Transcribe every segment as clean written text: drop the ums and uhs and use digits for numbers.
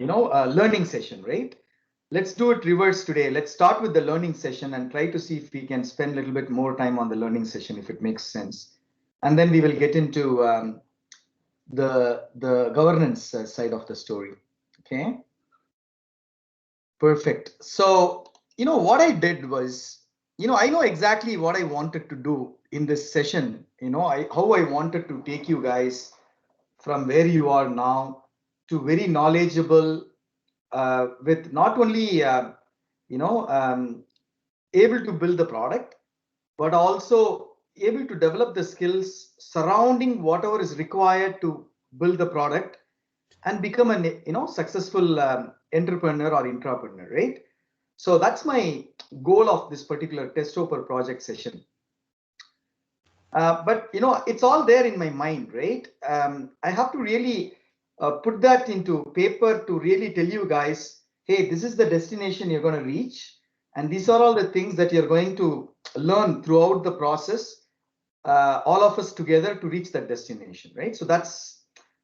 learning session, right? Let's do it reverse today. Let's start with the learning session and try to see if we can spend a little bit more time on the learning session, if it makes sense. And then we will get into the governance side of the story. Okay, perfect. So, what I did was, I know exactly what I wanted to do in this session. How I wanted to take you guys from where you are now to very knowledgeable, with not only you know um, able to build the product, but also able to develop the skills surrounding whatever is required to build the product and become an successful entrepreneur or intrapreneur, right? So that's my goal of this particular Testoper project session. But it's all there in my mind, right? I have to really put that into paper to really tell you guys, hey, this is the destination you're going to reach, and these are all the things that you're going to learn throughout the process, all of us together to reach that destination, right? So that's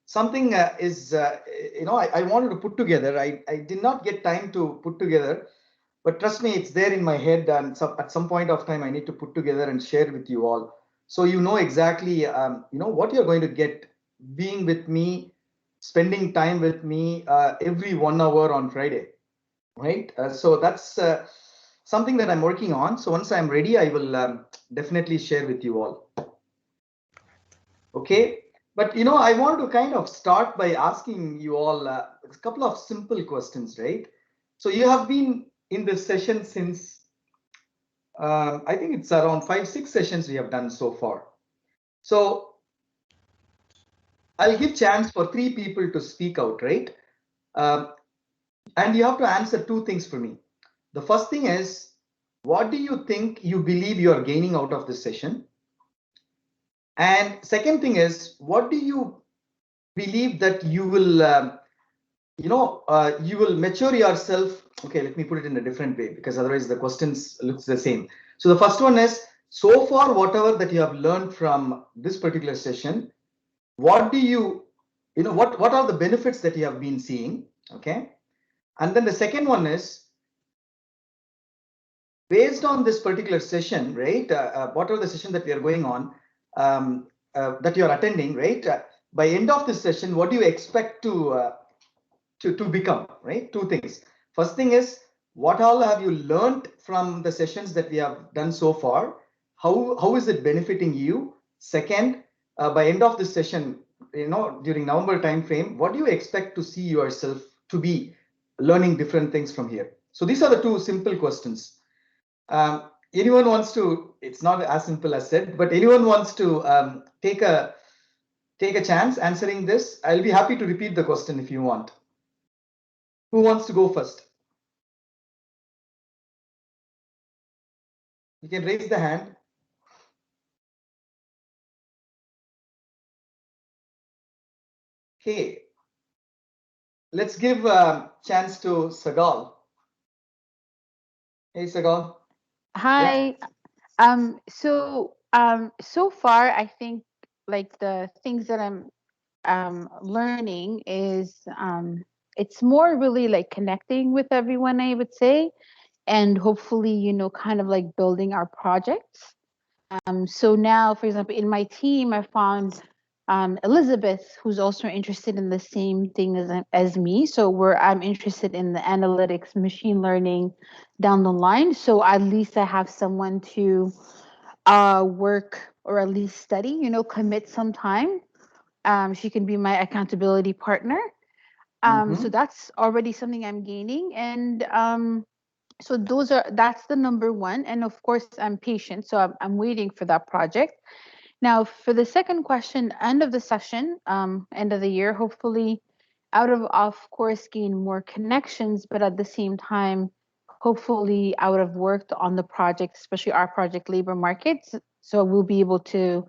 something I wanted to put together. I did not get time to put together, but trust me, it's there in my head, and at some point of time I need to put together and share with you all, so exactly what you're going to get being with me, spending time with me every 1 hour on Friday, right? So that's something that I'm working on. So once I'm ready, I will definitely share with you all. Okay, but I want to kind of start by asking you all a couple of simple questions, right? So you have been in this session since I think it's around 5-6 sessions we have done so far. So I'll give chance for 3 people to speak out, right? And you have to answer 2 things for me. The first thing is, what do you think you believe you are gaining out of this session? And second thing is, what do you believe that you will, you will mature yourself? Okay, let me put it in a different way, because otherwise the questions looks the same. So the first one is, so far, whatever that you have learned from this particular session, what do you, what are the benefits that you have been seeing? Okay. And then the second one is, based on this particular session, right? What are the sessions that we are going on, that you are attending, right? By end of this session, what do you expect to become, right? 2 things. First thing is, what all have you learned from the sessions that we have done so far? How is it benefiting you? Second, by end of this session, during November time frame, what do you expect to see yourself to be learning different things from here? So these are the 2 simple questions. Anyone wants to, it's not as simple as said, but anyone wants to take a chance answering this? I'll be happy to repeat the question if you want. Who wants to go first? You can raise the hand. Okay, let's give a chance to Sagal. Hey, Sagal. Hi. So far, I think like the things that I'm learning is it's more really like connecting with everyone, I would say, and hopefully, kind of like building our projects. So now, for example, in my team, I found Elizabeth, who's also interested in the same thing as me. So I'm interested in the analytics, machine learning down the line. So at least I have someone to work or at least study, commit some time. She can be my accountability partner. So that's already something I'm gaining. And so that's the number one. And of course, I'm patient. So I'm waiting for that project. Now, for the second question, end of the session, end of the year, hopefully, of course, gain more connections, but at the same time, hopefully, I would have worked on the project, especially our project labor markets. So we'll be able to,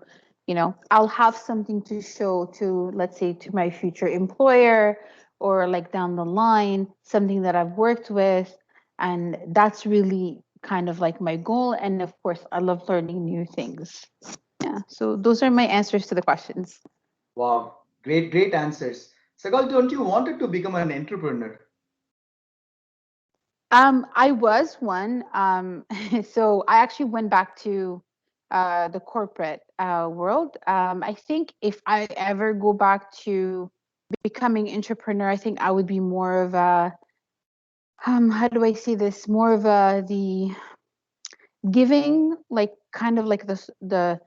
I'll have something to show to, let's say, to my future employer or like down the line, something that I've worked with. And that's really kind of like my goal. And of course, I love learning new things. Yeah, so those are my answers to the questions. Wow, great answers. Sagal, don't you wanted to become an entrepreneur? I was one. So I actually went back to the corporate world. I think if I ever go back to becoming entrepreneur, I think I would be more of a how do I say this? More of a the giving, like kind of like the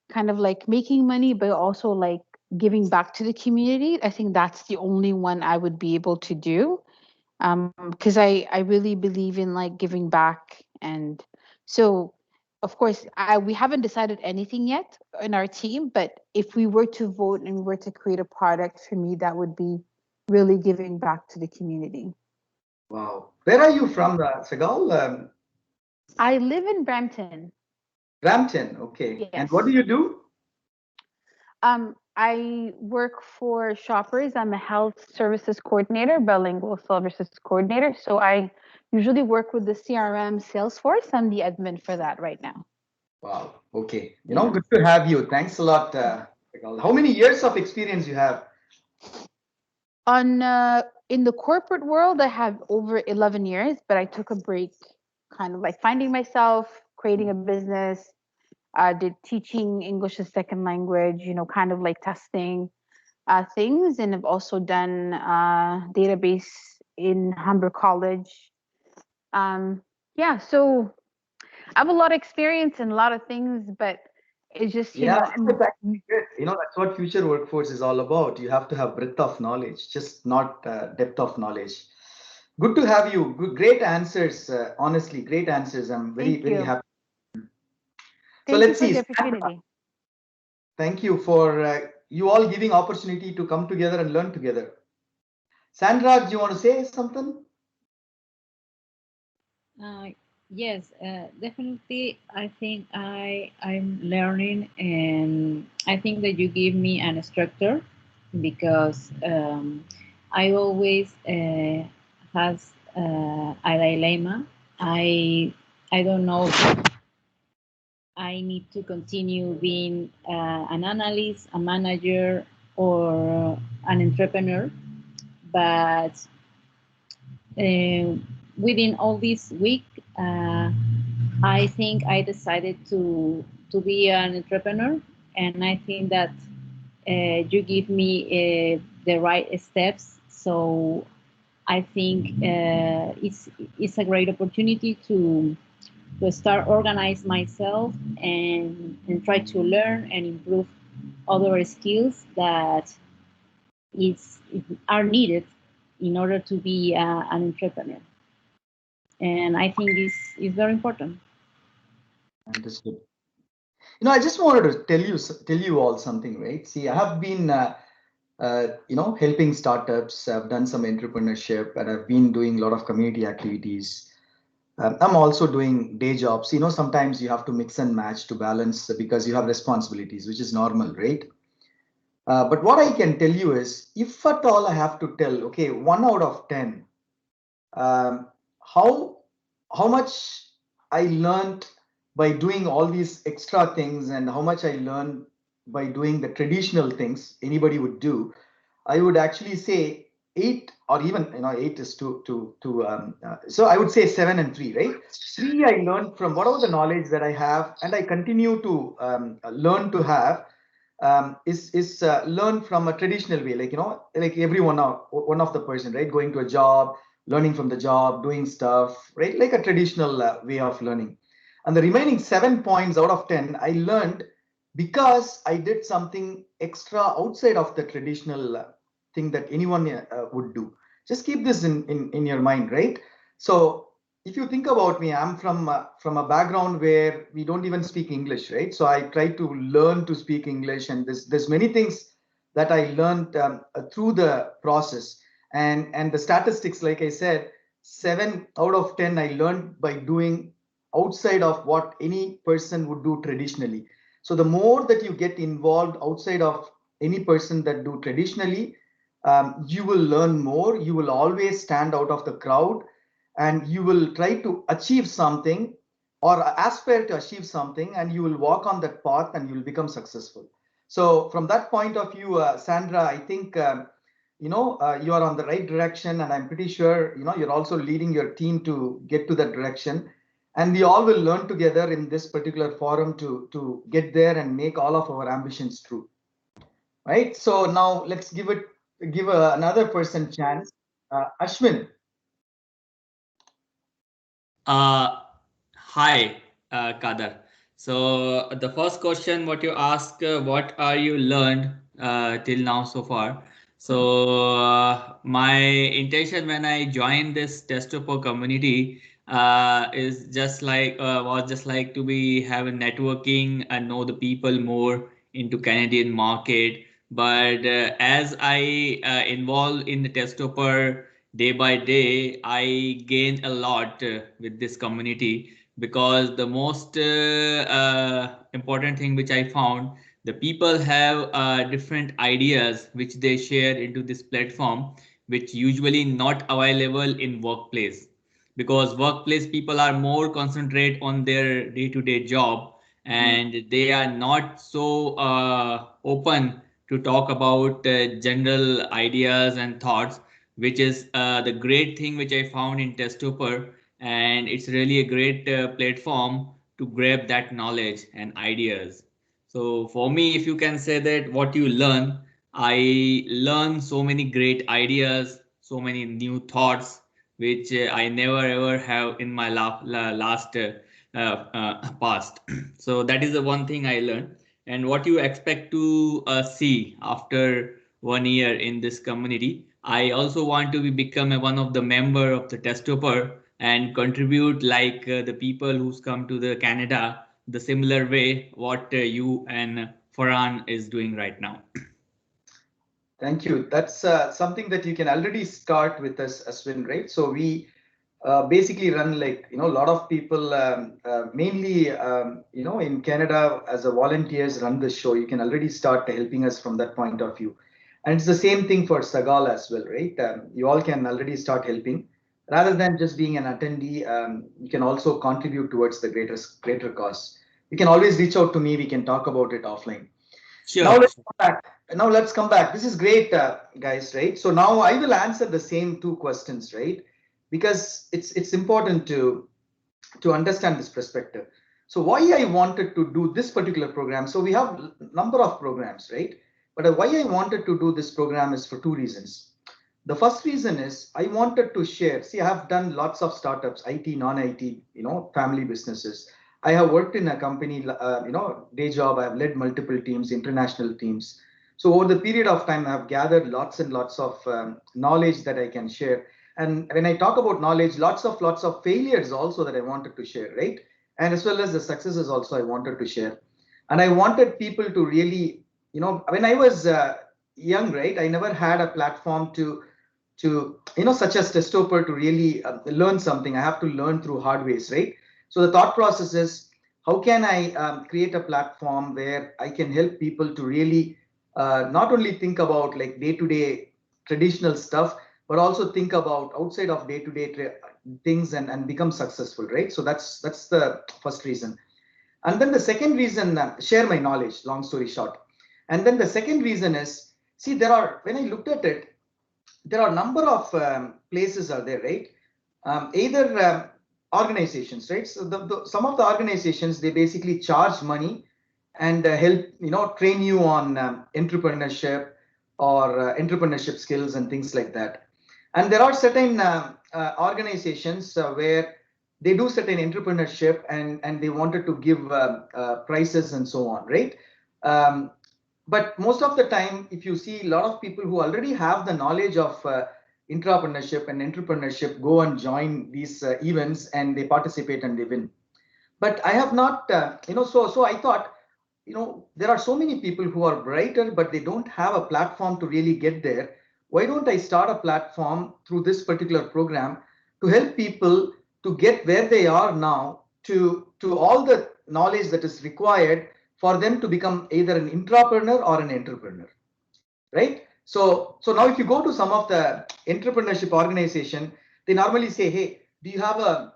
kind of like making money, but also like giving back to the community. I think that's the only one I would be able to do. Because I really believe in like giving back. And so of course we haven't decided anything yet in our team, but if we were to vote and we were to create a product, for me that would be really giving back to the community. Wow. Where are you from, Sagal? I live in Brampton. Brampton. Okay. And what do Yes. you do? I work for Shoppers. I'm a health services coordinator, bilingual services coordinator. So I usually work with the CRM Salesforce. I'm the admin for that right now. Wow. Okay. Yeah. Good to have you. Thanks a lot, Sagal. How many years of experience you have? On In the corporate world, I have over 11 years, but I took a break, kind of like finding myself, creating a business, did teaching English as second language, kind of like testing things, and I've also done database in Humber College. Yeah, so I have a lot of experience in a lot of things, but it's just, Yeah, it's actually good. That's what future workforce is all about. You have to have breadth of knowledge, just not depth of knowledge. Good to have you. Good, great answers. Honestly, great answers. I'm very, thank very you. happy. So Thank you let's for see. the Sandra, opportunity. thank you for you all giving opportunity to come together and learn together. Sandra, do you want to say something? Uh, yes, definitely. I think I'm learning, and I think that you give me an instructor because I always has a dilemma. I I don't know if I need to continue being an analyst, a manager, or an entrepreneur, but uh, within all this week. I think I decided to be an entrepreneur, and I think that you give me the right steps. So I think it's a great opportunity to start organize myself and try to learn and improve other skills that is are needed in order to be an entrepreneur. And I think is very important. Understood. I just wanted to tell you all something, right? See, I have been helping startups. I've done some entrepreneurship, and I've been doing a lot of community activities. I'm also doing day jobs. Sometimes you have to mix and match to balance because you have responsibilities, which is normal, right? But what I can tell you is, if at all I have to tell, okay, 1 out of 10, um, how much I learned by doing all these extra things, and how much I learned by doing the traditional things anybody would do, I would actually say eight, or even eight is so I would say 7 and 3, right? Three I learned from whatever the knowledge that I have, and I continue to learn to have, is learn from a traditional way, like everyone now, one of the person, right, going to a job, learning from the job, doing stuff, right, like a traditional way of learning. And the remaining 7 points out of 10 I learned because I did something extra outside of the traditional thing that anyone would do. Just keep this in your mind, right? So if you think about me, I'm from a background where we don't even speak English, right? So I try to learn to speak English, and there's many things that I learned through the process. And the statistics, like I said, 7 out of 10 I learned by doing outside of what any person would do traditionally. So the more that you get involved outside of any person that do traditionally, you will learn more. You will always stand out of the crowd, and you will try to achieve something or aspire to achieve something, and you will walk on that path and you will become successful. So from that point of view, Sandra, I think you are on the right direction, and I'm pretty sure you're also leading your team to get to that direction. And we all will learn together in this particular forum to get there and make all of our ambitions true. Right. So now let's give another person chance. Ashwin. Uh, Hi, Kader. So the first question, what you ask, what are you learned till now so far? So my intention when I joined this Testoper community is just like was just like to be have a networking and know the people more into Canadian market. But as I involve in the Testoper day by day, I gain a lot with this community because the most important thing which I found, the people have different ideas which they share into this platform, which usually not available in workplace, because workplace people are more concentrate on their day-to-day job and they are not so open to talk about general ideas and thoughts, which is the great thing which I found in Testoper, and it's really a great platform to grab that knowledge and ideas. So for me, if you can say that what you learn, I learn so many great ideas, so many new thoughts, which I never ever have in my last past. So that is the one thing I learned. And what you expect to see after 1 year in this community, I also want to become one of the member of the Testoper and contribute like the people who's come to the Canada the similar way what you and Farhan is doing right now. Thank you. That's something that you can already start with us, Aswin, right? So we basically run like, a lot of people, mainly, in Canada as a volunteers run the show. You can already start helping us from that point of view. And it's the same thing for Sagal as well, right? You all can already start helping. Rather than just being an attendee, you can also contribute towards the greater cause. You can always reach out to me. We can talk about it offline. Now Sure. let's come back. Now let's come back. This is great, guys, right? So now I will answer the same two questions, right? Because it's important to understand this perspective. So why I wanted to do this particular program? So we have number of programs, right? But why I wanted to do this program is for two reasons. The first reason is I wanted to share. See, I have done lots of startups, IT, non-IT, family businesses. I have worked in a company, day job. I have led multiple teams, international teams. So over the period of time, I have gathered lots and lots of knowledge that I can share. And when I talk about knowledge, lots of failures also that I wanted to share, right? And as well as the successes also I wanted to share. And I wanted people to really, when I was young, right, I never had a platform to such as Testoper to really learn something. I have to learn through hard ways, right? So the thought process is, how can I create a platform where I can help people to really not only think about like day-to-day traditional stuff, but also think about outside of day-to-day things and become successful, right? So that's the first reason. And then the second reason, share my knowledge, long story short. And then the second reason is, see, when I looked at it, there are a number of places are there, right? Either organizations, right? So some of the organizations, they basically charge money and help, train you on entrepreneurship or entrepreneurship skills and things like that. And there are certain organizations where they do certain entrepreneurship and they wanted to give prices and so on, right? Um, but most of the time, if you see a lot of people who already have the knowledge of intrapreneurship and entrepreneurship go and join these events and they participate and they win. But I have not, so I thought, there are so many people who are brighter, but they don't have a platform to really get there. Why don't I start a platform through this particular program to help people to get where they are now to all the knowledge that is required for them to become either an intrapreneur or an entrepreneur, right? So now if you go to some of the entrepreneurship organization, they normally say, hey, do you have a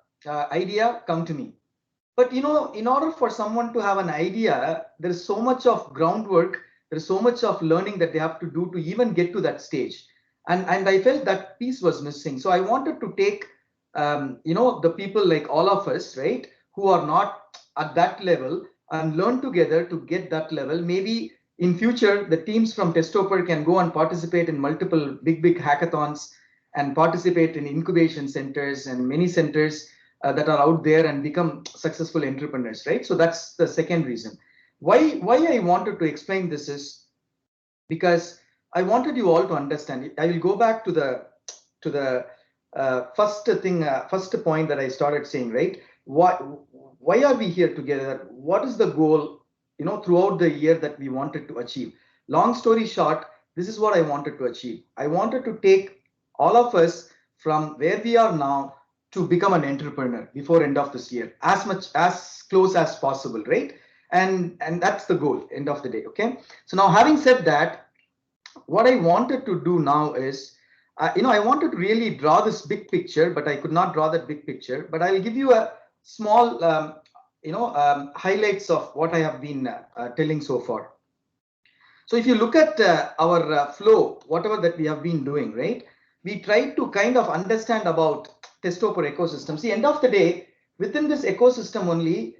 idea? Come to me. But in order for someone to have an idea, there is so much of groundwork, there is so much of learning that they have to do to even get to that stage. and I felt that piece was missing. So I wanted to take the people like all of us, right, who are not at that level, and learn together to get that level. Maybe in future the teams from Testoper can go and participate in multiple big hackathons and participate in incubation centers and many centers that are out there and become successful entrepreneurs, right? So that's the second reason. Why I wanted to explain this is because I wanted you all to understand it. I will go back to the first point that I started saying, right? Why are we here together? What is the goal, throughout the year that we wanted to achieve? Long story short, this is what I wanted to achieve. I wanted to take all of us from where we are now to become an entrepreneur before end of this year, as close as possible, right? And that's the goal, end of the day. Okay, so now having said that, what I wanted to do now is, I wanted to really draw this big picture, but I could not draw that big picture. But I will give you a small, highlights of what I have been telling so far. So if you look at our flow, whatever that we have been doing, right? We try to kind of understand about Testoper ecosystem. See, end of the day, within this ecosystem only,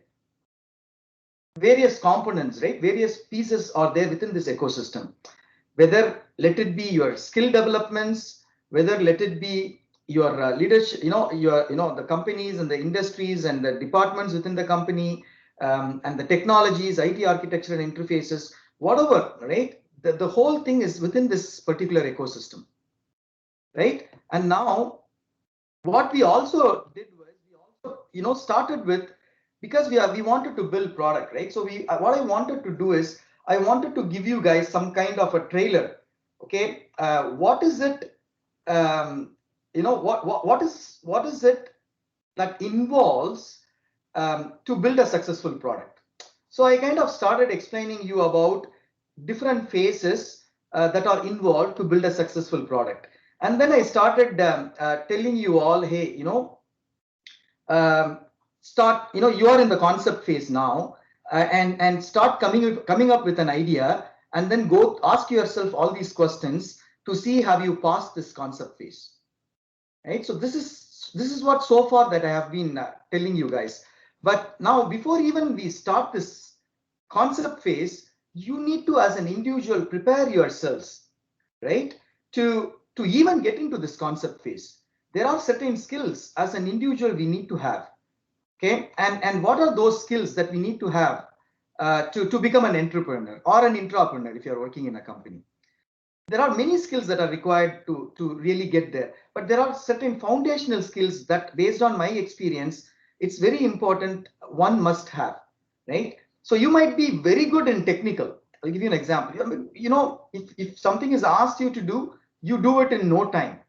various components, right? Various pieces are there within this ecosystem. Whether let it be your skill developments, whether let it be your leadership, the companies and the industries and the departments within the company, and the technologies, IT architecture and interfaces, whatever, right? The whole thing is within this particular ecosystem, right? And now what we also did was we also started with, because we wanted to build product, right? So what I wanted to do is I wanted to give you guys some kind of a trailer. Okay, what is it, what is it that involves to build a successful product? So I kind of started explaining you about different phases that are involved to build a successful product. And then I started telling you all, hey, you are in the concept phase now, and start coming up with an idea, and then go ask yourself all these questions to see have you passed this concept phase, right? So this is what so far that I have been telling you guys. But now, before even we start this concept phase, you need to, as an individual, prepare yourselves, right, to even get into this concept phase. There are certain skills as an individual we need to have. Okay, and what are those skills that we need to have to become an entrepreneur or an intrapreneur if you're working in a company? There are many skills that are required to really get there, but there are certain foundational skills that, based on my experience, it's very important one must have, right? So you might be very good in technical. I'll give you an example. I mean, if something is asked you to do, you do it in no time,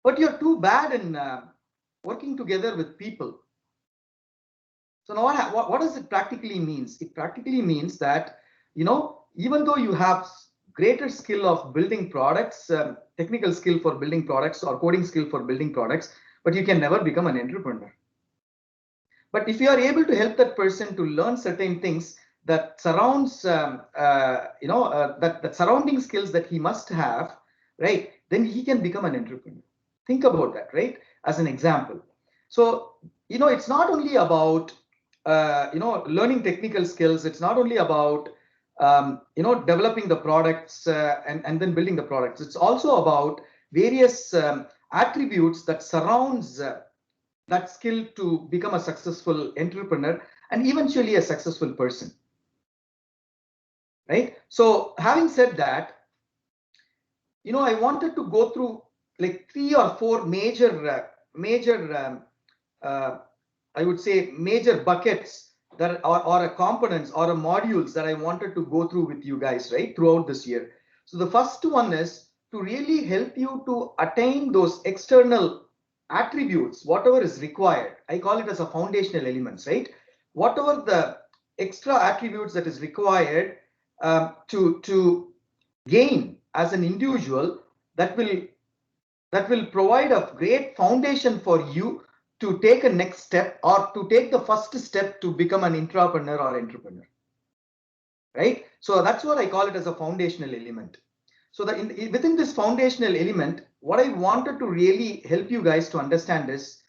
but you're too bad in working together with people. So now what does it practically means? It practically means that, even though you have greater skill of building products, technical skill for building products or coding skill for building products, but you can never become an entrepreneur. But if you are able to help that person to learn certain things that surrounds, that surrounding skills that he must have, right, then he can become an entrepreneur. Think about that, right? As an example. So, it's not only about learning technical skills. It's not only about developing the products and then building the products. It's also about various attributes that surrounds that skill to become a successful entrepreneur and eventually a successful person, right? So having said that, I wanted to go through like 3 or 4 major I would say major buckets that or components or modules that I wanted to go through with you guys, right, throughout this year. So the first one is to really help you to attain those external attributes, whatever is required. I call it as a foundational elements, right? Whatever the extra attributes that is required to gain as an individual, that will provide a great foundation for you to take a next step or to take the first step to become an intrapreneur or entrepreneur, right? So that's what I call it as a foundational element. So within this foundational element, what I wanted to really help you guys to understand is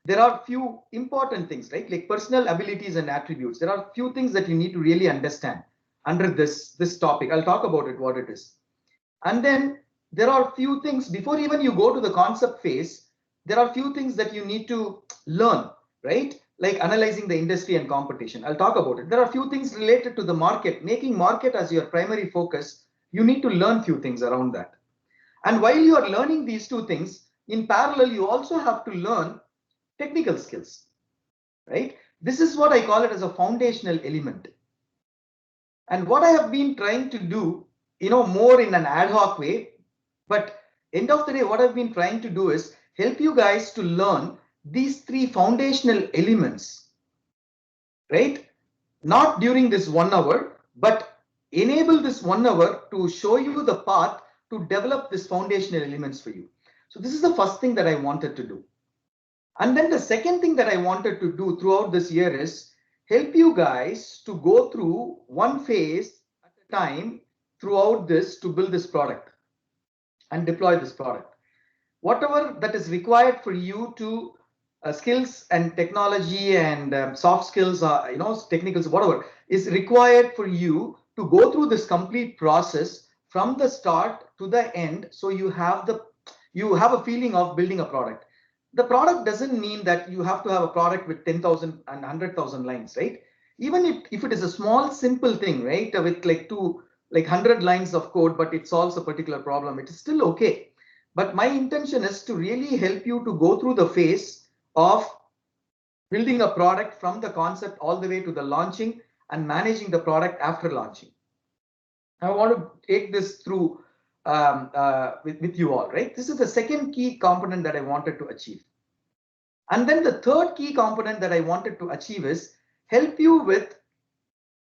there are few important things, right? Like personal abilities and attributes. There are few things that you need to really understand under this topic. I'll talk about it, what it is. And then there are few things before even you go to the concept phase, there are few things that you need to learn, right? Like analyzing the industry and competition. I'll talk about it. There are few things related to the market, making market as your primary focus. You need to learn few things around that. And while you are learning these two things, in parallel, you also have to learn technical skills, right? This is what I call it as a foundational element. And what I have been trying to do, more in an ad hoc way, but end of the day, what I've been trying to do is help you guys to learn these three foundational elements, right? Not during this 1 hour, but enable this 1 hour to show you the path to develop this foundational elements for you. So this is the first thing that I wanted to do. And then the second thing that I wanted to do throughout this year is help you guys to go through one phase at a time throughout this to build this product and deploy this product. Whatever that is required for you to skills and technology and soft skills, technicals, whatever is required for you to go through this complete process from the start to the end. So you have a feeling of building a product. The product doesn't mean that you have to have a product with 10,000 and 100,000 lines, right? Even if it is a small, simple thing, right, with like 100 lines of code, but it solves a particular problem, it is still okay. But my intention is to really help you to go through the phase of building a product from the concept all the way to the launching and managing the product after launching. I want to take this through with you all, right? This is the second key component that I wanted to achieve. And then the third key component that I wanted to achieve is help you with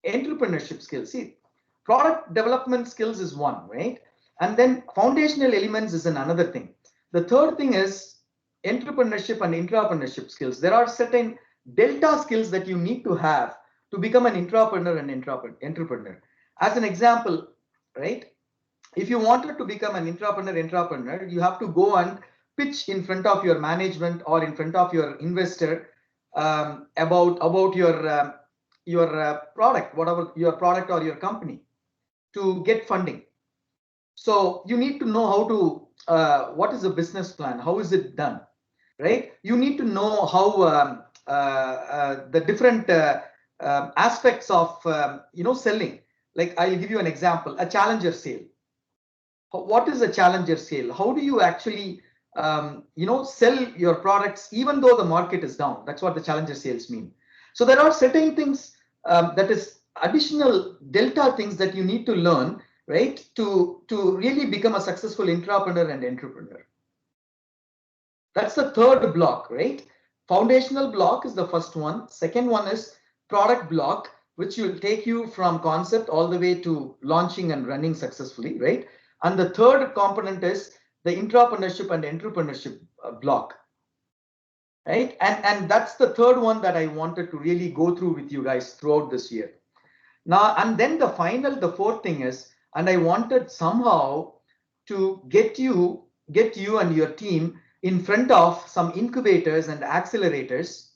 entrepreneurship skills. See, product development skills is one, right? And then foundational elements is another thing. The third thing is entrepreneurship and intrapreneurship skills. There are certain delta skills that you need to have to become an intrapreneur and entrepreneur. As an example, right? If you wanted to become an entrepreneur, you have to go and pitch in front of your management or in front of your investor about your product, whatever your product or your company, to get funding. So you need to know how to what is the business plan, how is it done, right? You need to know how the different aspects of selling. Like I'll give you an example, a challenger sale. What is a challenger sale? How do you actually sell your products even though the market is down? That's what the challenger sales mean. So there are certain things that is additional delta things that you need to learn, right, to really become a successful intrapreneur and entrepreneur. That's the third block, right? Foundational block is the first one. Second one is product block, which will take you from concept all the way to launching and running successfully, right? And the third component is the intrapreneurship and entrepreneurship block, right? And that's the third one that I wanted to really go through with you guys throughout this year. Now, and then the fourth thing is, and I wanted somehow to get you and your team in front of some incubators and accelerators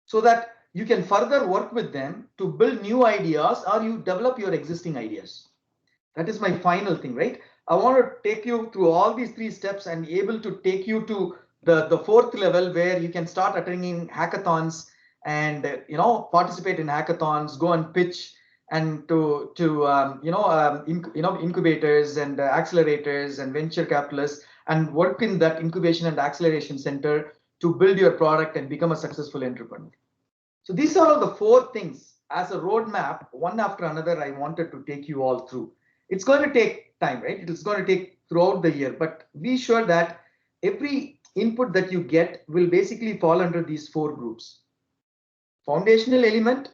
so that you can further work with them to build new ideas or you develop your existing ideas. That is my final thing, right? I want to take you through all these three steps and able to take you to the fourth level where you can start attending hackathons and participate in hackathons, go and pitch and to incubators and accelerators and venture capitalists and work in that incubation and acceleration center to build your product and become a successful entrepreneur. So these are all the four things as a roadmap, one after another, I wanted to take you all through. It's going to take time, right? It's going to take throughout the year, but be sure that every input that you get will basically fall under these four groups. Foundational element,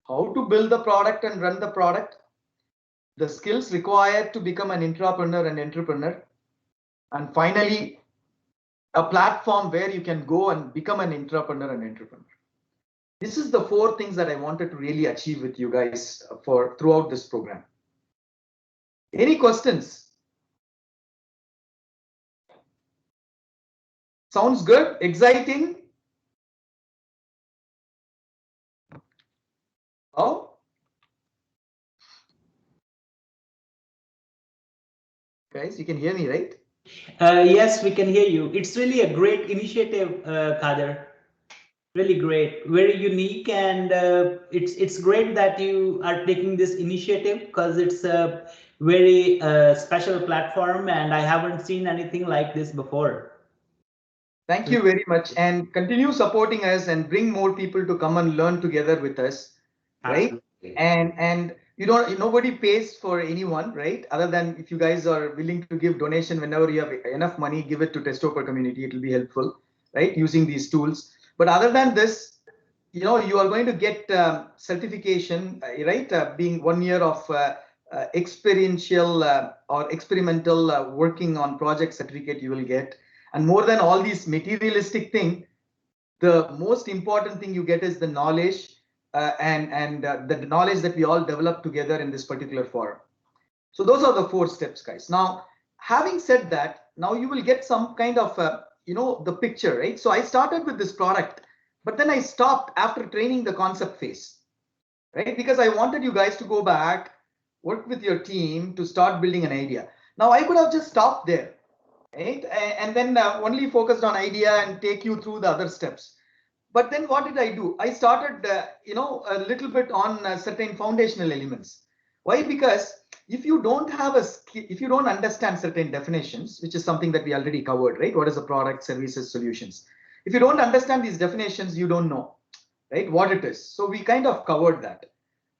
how to build the product and run the product, the skills required to become an intrapreneur and entrepreneur, and finally, a platform where you can go and become an intrapreneur and entrepreneur. This is the four things that I wanted to really achieve with you guys for throughout this program. Any questions? Sounds good, exciting. Oh, guys, you can hear me, right? Yes, we can hear you. It's really a great initiative, Kader. Really great, very unique, and it's great that you are taking this initiative because it's a very special platform, and I haven't seen anything like this before. Thank you very much, and continue supporting us and bring more people to come and learn together with us, right? Absolutely. And you don't, nobody pays for anyone, right? Other than if you guys are willing to give donation whenever you have enough money, give it to Testoper community. It will be helpful, right? Using these tools. But other than this, you are going to get certification, right? Being 1 year of experiential or experimental working on project certificate you will get. And more than all these materialistic thing, the most important thing you get is the knowledge and the knowledge that we all develop together in this particular forum. So those are the 4 steps, guys. Now, having said that, now you will get some kind of the picture, right? So I started with this product, but then I stopped after training the concept phase, right? Because I wanted you guys to go back, work with your team to start building an idea. Now I could have just stopped there, right? And then only focused on idea and take you through the other steps. But then what did I do? I started, a little bit on certain foundational elements. Why? Because if you don't have if you don't understand certain definitions, which is something that we already covered, right? What is a product, services, solutions? If you don't understand these definitions, you don't know, right, what it is. So we kind of covered that.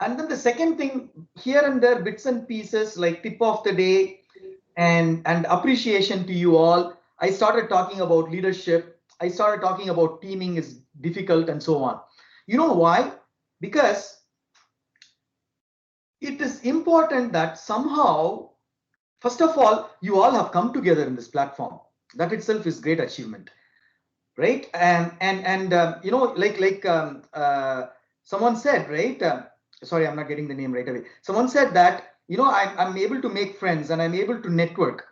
And then the second thing, here and there, bits and pieces like tip of the day and appreciation to you all. I started talking about leadership. I started talking about teaming is difficult and so on. You know why? Because it is important that somehow, first of all, you all have come together in this platform. That itself is great achievement, right? Someone said, right? Sorry, I'm not getting the name right away. Someone said that I'm able to make friends and I'm able to network.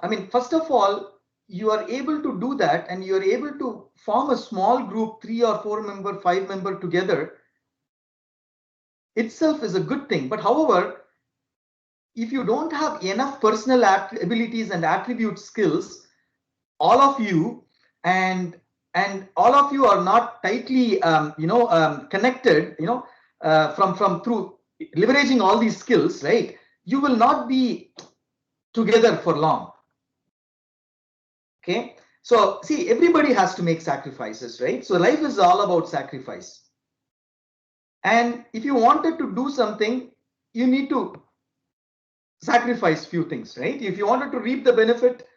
I mean, first of all, you are able to do that and you are able to form a small group, 3 or 4 member, 5 member together itself is a good thing. But however, if you don't have enough personal abilities and attribute skills, all of you and all of you are not tightly connected, from through leveraging all these skills, right? You will not be together for long. Okay, so see, everybody has to make sacrifices, right? So life is all about sacrifice. And if you wanted to do something, you need to sacrifice few things, right? If you wanted to reap the benefit,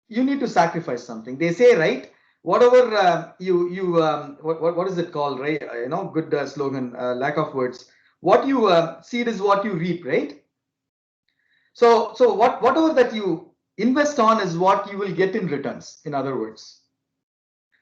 you need to sacrifice something. They say, right? Whatever what is it called, right? Good slogan, lack of words. What you seed is what you reap, right? So whatever that you invest on is what you will get in returns, in other words.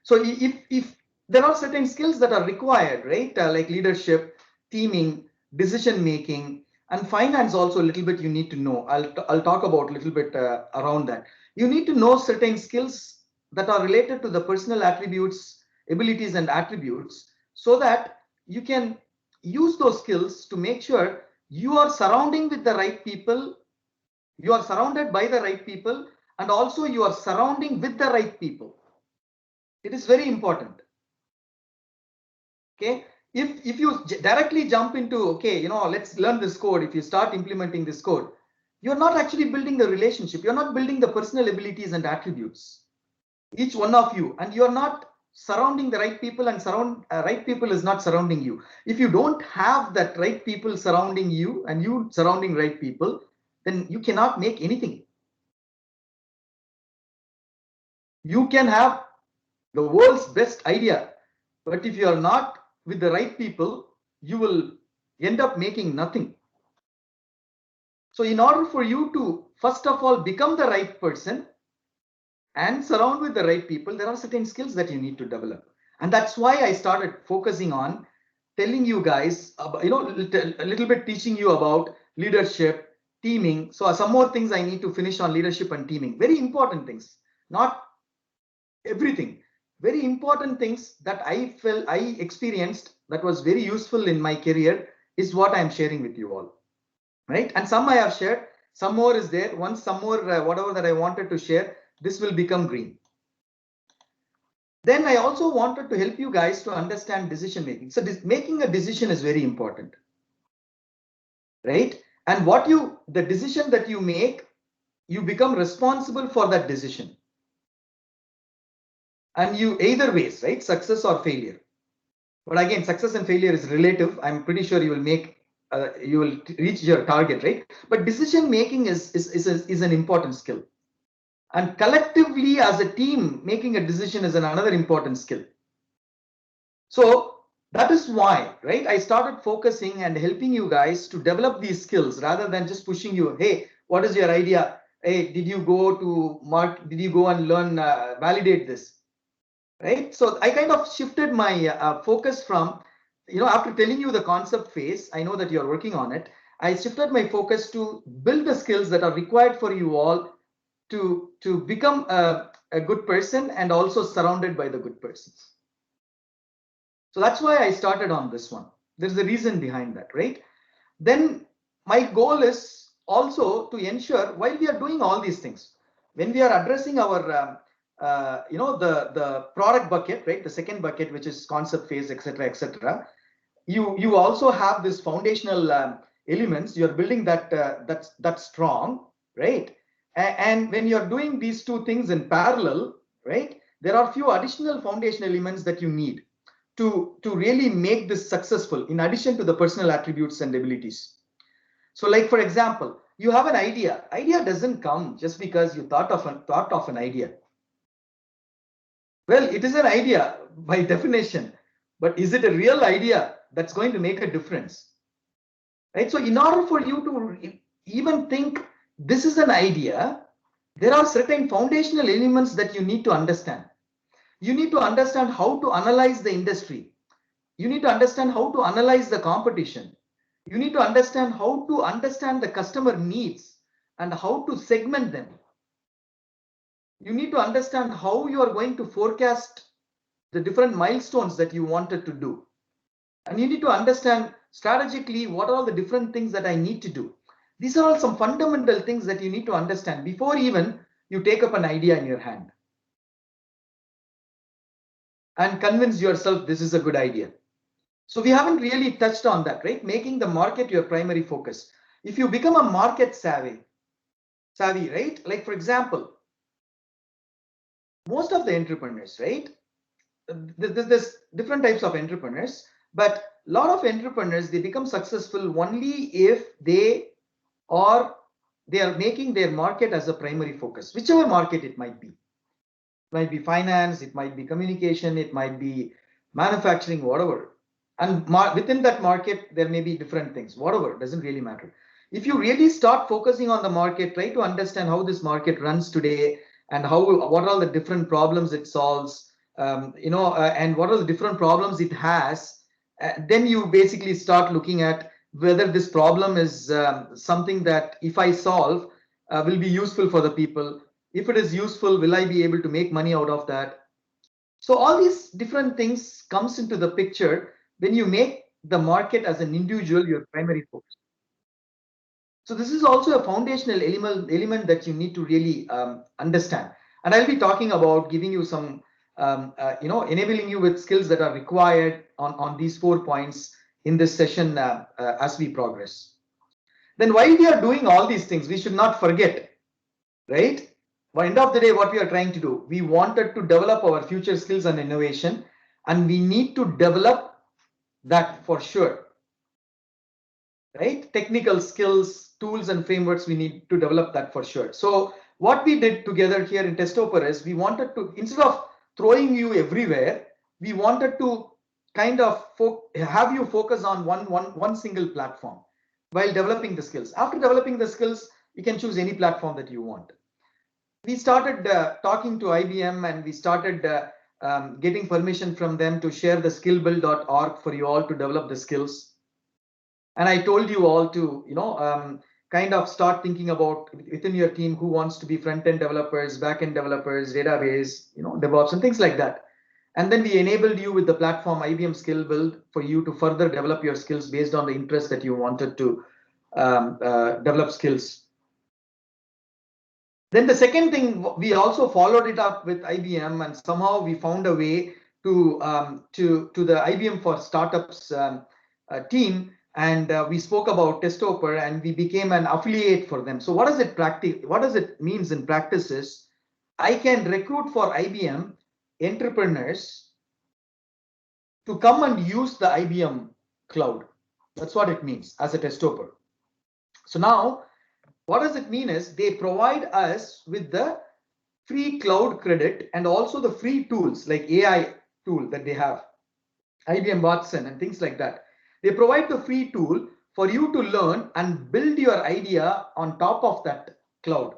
So if there are certain skills that are required, right? Like leadership, teaming, decision making, and finance also a little bit you need to know. I'll talk about a little bit around that. You need to know certain skills that are related to the personal attributes, abilities, and attributes, so that you can use those skills to make sure you are surrounding with the right people, you are surrounded by the right people, and also you are surrounding with the right people. It is very important. Okay, if you directly jump into, okay, let's learn this code, if you start implementing this code, you're not actually building the relationship, you're not building the personal abilities and attributes, each one of you, and you're not surrounding the right people, and right people is not surrounding you. If you don't have that right people surrounding you and you surrounding right people, then you cannot make anything. You can have the world's best idea, but if you are not with the right people, you will end up making nothing. So in order for you to, first of all, become the right person and surround with the right people, there are certain skills that you need to develop. And that's why I started focusing on telling you guys, a little bit teaching you about leadership, teaming. So some more things I need to finish on leadership and teaming. Very important things, not everything. Very important things that I felt I experienced that was very useful in my career is what I'm sharing with you all, right? And some I have shared, some more is there. Once some more, whatever that I wanted to share, this will become green. Then I also wanted to help you guys to understand decision making. So making a decision is very important, right? And the decision that you make, you become responsible for that decision. And you either ways, right? Success or failure. But again, success and failure is relative. I'm pretty sure you will reach your target, right? But decision making is an important skill. And collectively as a team, making a decision is another important skill. So that is why, right, I started focusing and helping you guys to develop these skills rather than just pushing you. Hey, what is your idea? Hey, did you go and learn, validate this? Right. So I kind of shifted my focus from, after telling you the concept phase, I know that you're working on it. I shifted my focus to build the skills that are required for you all to become a good person and also surrounded by the good persons. So that's why I started on this one. There's a reason behind that, right? Then my goal is also to ensure while we are doing all these things, when we are addressing our the product bucket, right, the second bucket, which is concept phase, etc., you also have this foundational elements. You're building that's strong, right? And when you're doing these two things in parallel, right, there are few additional foundation elements that you need to really make this successful in addition to the personal attributes and abilities. So like, for example, you have an idea. Idea doesn't come just because you thought of an idea. Well, it is an idea by definition, but is it a real idea that's going to make a difference? Right? So in order for you to even think this is an idea, there are certain foundational elements that you need to understand. You need to understand how to analyze the industry. You need to understand how to analyze the competition. You need to understand how to understand the customer needs and how to segment them. You need to understand how you are going to forecast the different milestones that you wanted to do. And you need to understand strategically what are all the different things that I need to do. These are all some fundamental things that you need to understand before even you take up an idea in your hand and convince yourself this is a good idea. So we haven't really touched on that, right? Making the market your primary focus. If you become a market savvy, right? Like, for example, most of the entrepreneurs, right? There's different types of entrepreneurs, but a lot of entrepreneurs, they become successful only if they are making their market as a primary focus, whichever market it might be. It might be finance, it might be communication, it might be manufacturing, whatever. And within that market, there may be different things, whatever, doesn't really matter. If you really start focusing on the market, try to understand how this market runs today and what are all the different problems it solves, and what are the different problems it has, then you basically start looking at whether this problem is something that if I solve will be useful for the people. If it is useful, will I be able to make money out of that? So all these different things comes into the picture when you make the market as an individual your primary focus. So this is also a foundational element that you need to really understand. And I'll be talking about giving you some, enabling you with skills that are required on these 4 points in this session as we progress. Then while we are doing all these things, we should not forget, right? By end of the day, what we are trying to do, we wanted to develop our future skills and innovation, and we need to develop that for sure, right? Technical skills, tools, and frameworks, we need to develop that for sure. So what we did together here in Testoper is we wanted to, instead of throwing you everywhere, we wanted to kind of have you focus on one single platform while developing the skills. After developing the skills, you can choose any platform that you want. We started talking to IBM, and we started getting permission from them to share the skillbuild.org for you all to develop the skills. And I told you all to, kind of start thinking about within your team who wants to be front-end developers, back-end developers, database, DevOps and things like that. And then we enabled you with the platform IBM Skill Build for you to further develop your skills based on the interest that you wanted to develop skills. Then the second thing, we also followed it up with IBM, and somehow we found a way to the IBM for Startups team, and we spoke about Testoper, and we became an affiliate for them. So what does it means in practice is, I can recruit for IBM entrepreneurs to come and use the IBM cloud. That's what it means as a Testoper. So now, what does it mean is they provide us with the free cloud credit and also the free tools like AI tool that they have, IBM Watson and things like that. They provide the free tool for you to learn and build your idea on top of that cloud.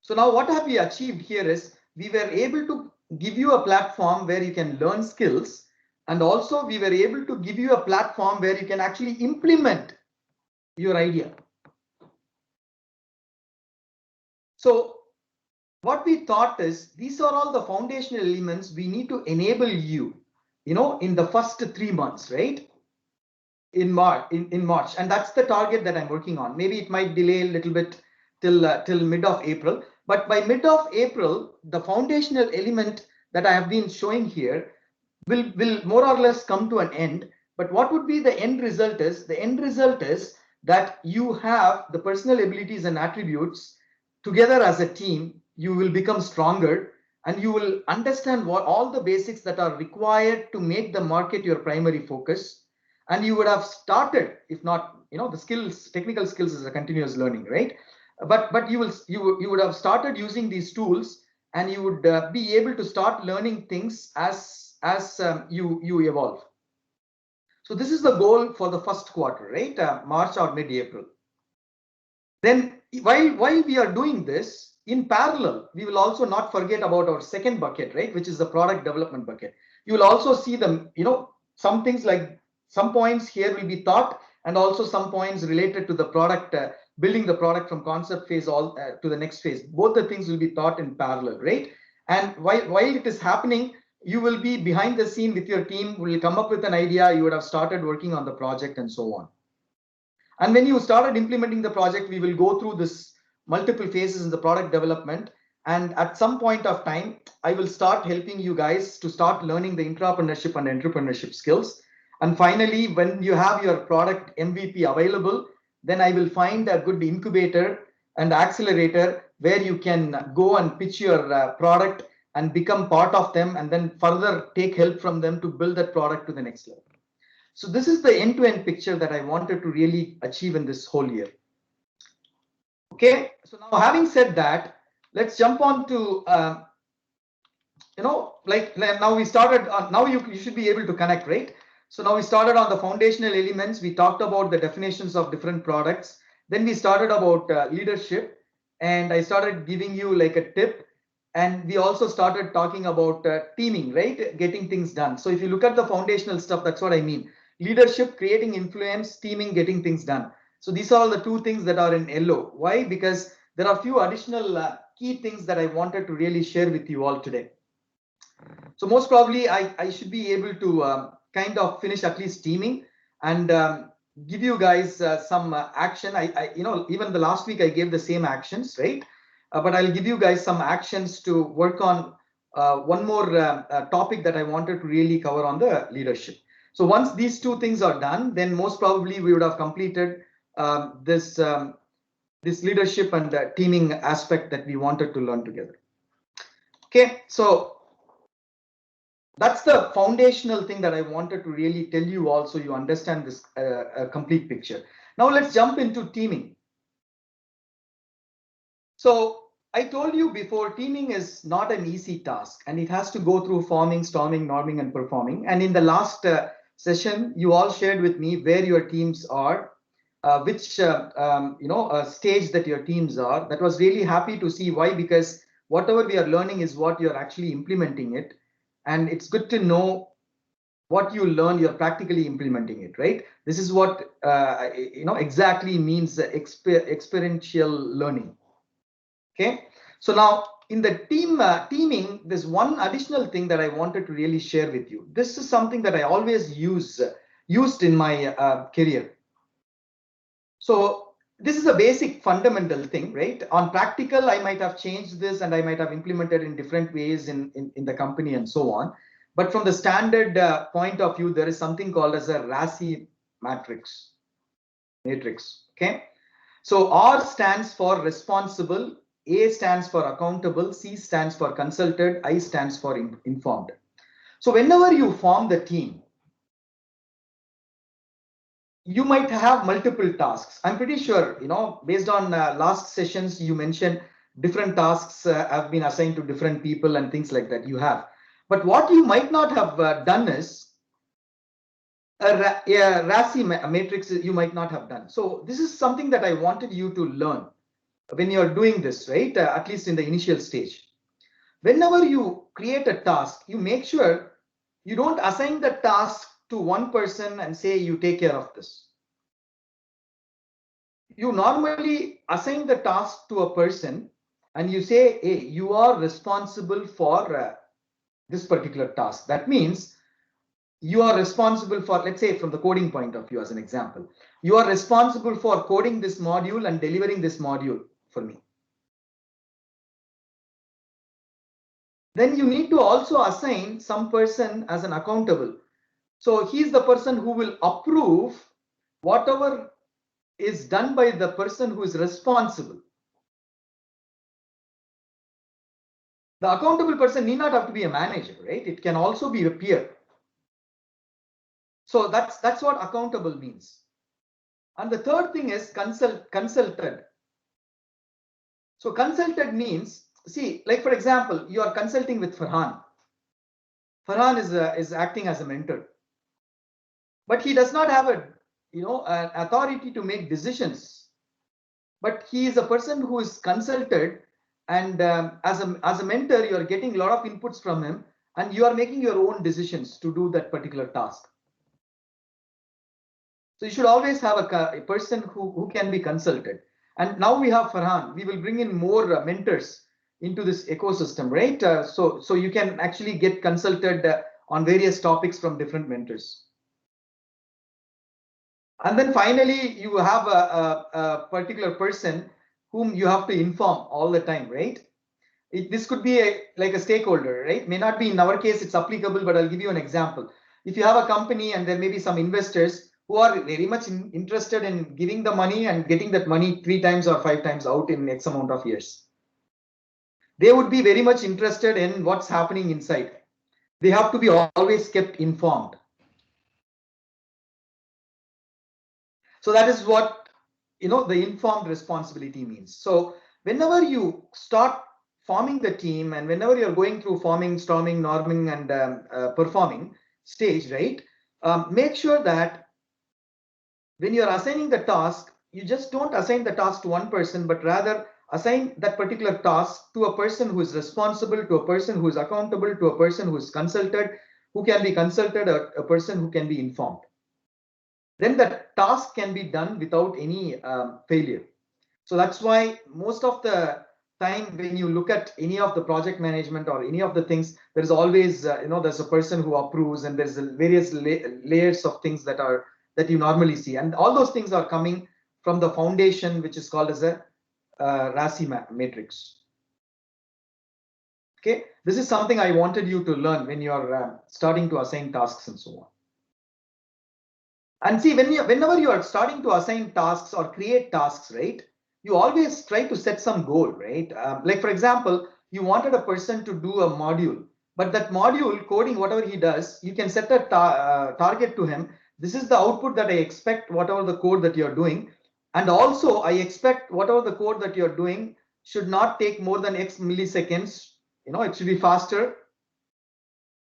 So now what have we achieved here is we were able to give you a platform where you can learn skills, and also we were able to give you a platform where you can actually implement your idea. So what we thought is these are all the foundational elements we need to enable you, in the first 3 months, right? In March, and that's the target that I'm working on. Maybe it might delay a little bit till mid of April, but by mid of April, the foundational element that I have been showing here will more or less come to an end. But what would be the end result is? The end result is that you have the personal abilities and attributes together as a team. You will become stronger and you will understand what all the basics that are required to make the market your primary focus. And you would have started, if not, the skills, technical skills is a continuous learning, right? But you would have started using these tools, and you would be able to start learning things as you evolve. So this is the goal for the first quarter, right? March or mid-April. Then while we are doing this, in parallel, we will also not forget about our second bucket, right? Which is the product development bucket. You will also see them, some things like some points here will be taught, and also some points related to the product, building the product from concept phase all to the next phase. Both the things will be taught in parallel, right? And while it is happening, you will be behind the scene with your team, will come up with an idea, you would have started working on the project and so on. And when you started implementing the project, we will go through this multiple phases in the product development. And at some point of time, I will start helping you guys to start learning the intrapreneurship and entrepreneurship skills. And finally, when you have your product MVP available, then I will find a good incubator and accelerator where you can go and pitch your product and become part of them, and then further take help from them to build that product to the next level. So this is the end-to-end picture that I wanted to really achieve in this whole year. Okay, so now having said that, let's jump on to, like now we started, now you should be able to connect, right? So now we started on the foundational elements. We talked about the definitions of different products. Then we started about leadership, and I started giving you like a tip. And we also started talking about teaming, right? Getting things done. So if you look at the foundational stuff, that's what I mean. Leadership, creating influence, teaming, getting things done. So these are all the two things that are in yellow. Why? Because there are a few additional key things that I wanted to really share with you all today. So most probably I should be able to kind of finish at least teaming and give you guys some action. I even the last week I gave the same actions, right? But I'll give you guys some actions to work on one more topic that I wanted to really cover on the leadership. So once these two things are done, then most probably we would have completed this leadership and teaming aspect that we wanted to learn together. Okay, so that's the foundational thing that I wanted to really tell you all, so you understand this complete picture. Now let's jump into teaming. So I told you before, teaming is not an easy task, and it has to go through forming, storming, norming, and performing. And in the last session, you all shared with me where your teams are, which stage that your teams are. That was really happy to see. Why? Because whatever we are learning is what you're actually implementing it. And it's good to know what you learn, you're practically implementing it, right? This is what exactly means experiential learning. Okay, so now in the teaming, there's one additional thing that I wanted to really share with you. This is something that I always used in my career. So this is a basic fundamental thing, right? On practical, I might have changed this and I might have implemented in different ways in the company and so on. But from the standard point of view, there is something called as a RASI matrix. Okay. So R stands for responsible, A stands for accountable, C stands for consulted, I stands for informed. So whenever you form the team, you might have multiple tasks. I'm pretty sure, based on last sessions, you mentioned different tasks have been assigned to different people and things like that you have. But what you might not have done is a RASI matrix you might not have done. So this is something that I wanted you to learn when you're doing this, right? At least in the initial stage. Whenever you create a task, you make sure you don't assign the task to one person and say you take care of this. You normally assign the task to a person and you say, hey, you are responsible for this particular task. That means you are responsible for, let's say from the coding point of view as an example, you are responsible for coding this module and delivering this module for me. Then you need to also assign some person as an accountable. So he's the person who will approve whatever is done by the person who is responsible. The accountable person need not have to be a manager, right? It can also be a peer. So that's what accountable means. And the third thing is consulted. So consulted means, see, like for example, you are consulting with Farhan. Farhan is acting as a mentor, but he does not have an authority to make decisions. But he is a person who is consulted, and as a mentor, you are getting a lot of inputs from him, and you are making your own decisions to do that particular task. So you should always have a person who can be consulted. And now we have Farhan. We will bring in more mentors into this ecosystem, right? So you can actually get consulted on various topics from different mentors. And then finally, you have a particular person whom you have to inform all the time, right? This could be like a stakeholder, right? May not be in our case, it's applicable, but I'll give you an example. If you have a company and there may be some investors who are very much interested in giving the money and getting that money 3 times or 5 times out in X amount of years, they would be very much interested in what's happening inside. They have to be always kept informed. So that is what the informed responsibility means. So whenever you start forming the team and whenever you're going through forming, storming, norming, and performing stage, right? Make sure that when you're assigning the task, you just don't assign the task to one person, but rather assign that particular task to a person who is responsible, to a person who is accountable, to a person who is consulted, who can be consulted, a person who can be informed. Then the task can be done without any failure. So that's why most of the time when you look at any of the project management or any of the things, there is always there's a person who approves, and there's various layers of things that you normally see, and all those things are coming from the foundation, which is called as a RASI matrix. Okay, this is something I wanted you to learn when you're starting to assign tasks and so on. And see, whenever you are starting to assign tasks or create tasks, right, you always try to set some goal, right? Like for example, you wanted a person to do a module, but that module coding, whatever he does, you can set a target to him. This is the output that I expect, whatever the code that you're doing. And also I expect whatever the code that you're doing should not take more than X milliseconds. It should be faster,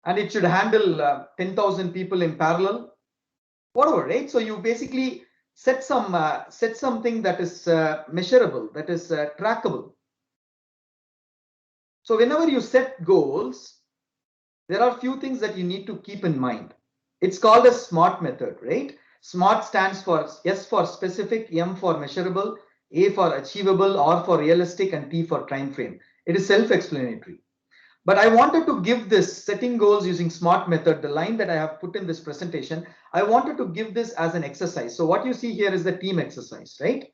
and it should handle 10,000 people in parallel. Whatever, right? So you basically set something that is measurable, that is trackable. So whenever you set goals, there are few things that you need to keep in mind. It's called a SMART method, right? SMART stands for S for specific, M for measurable, A for achievable, R for realistic, and T for time frame. It is self-explanatory. But I wanted to give this setting goals using SMART method, the line that I have put in this presentation, I wanted to give this as an exercise. So what you see here is the team exercise, right?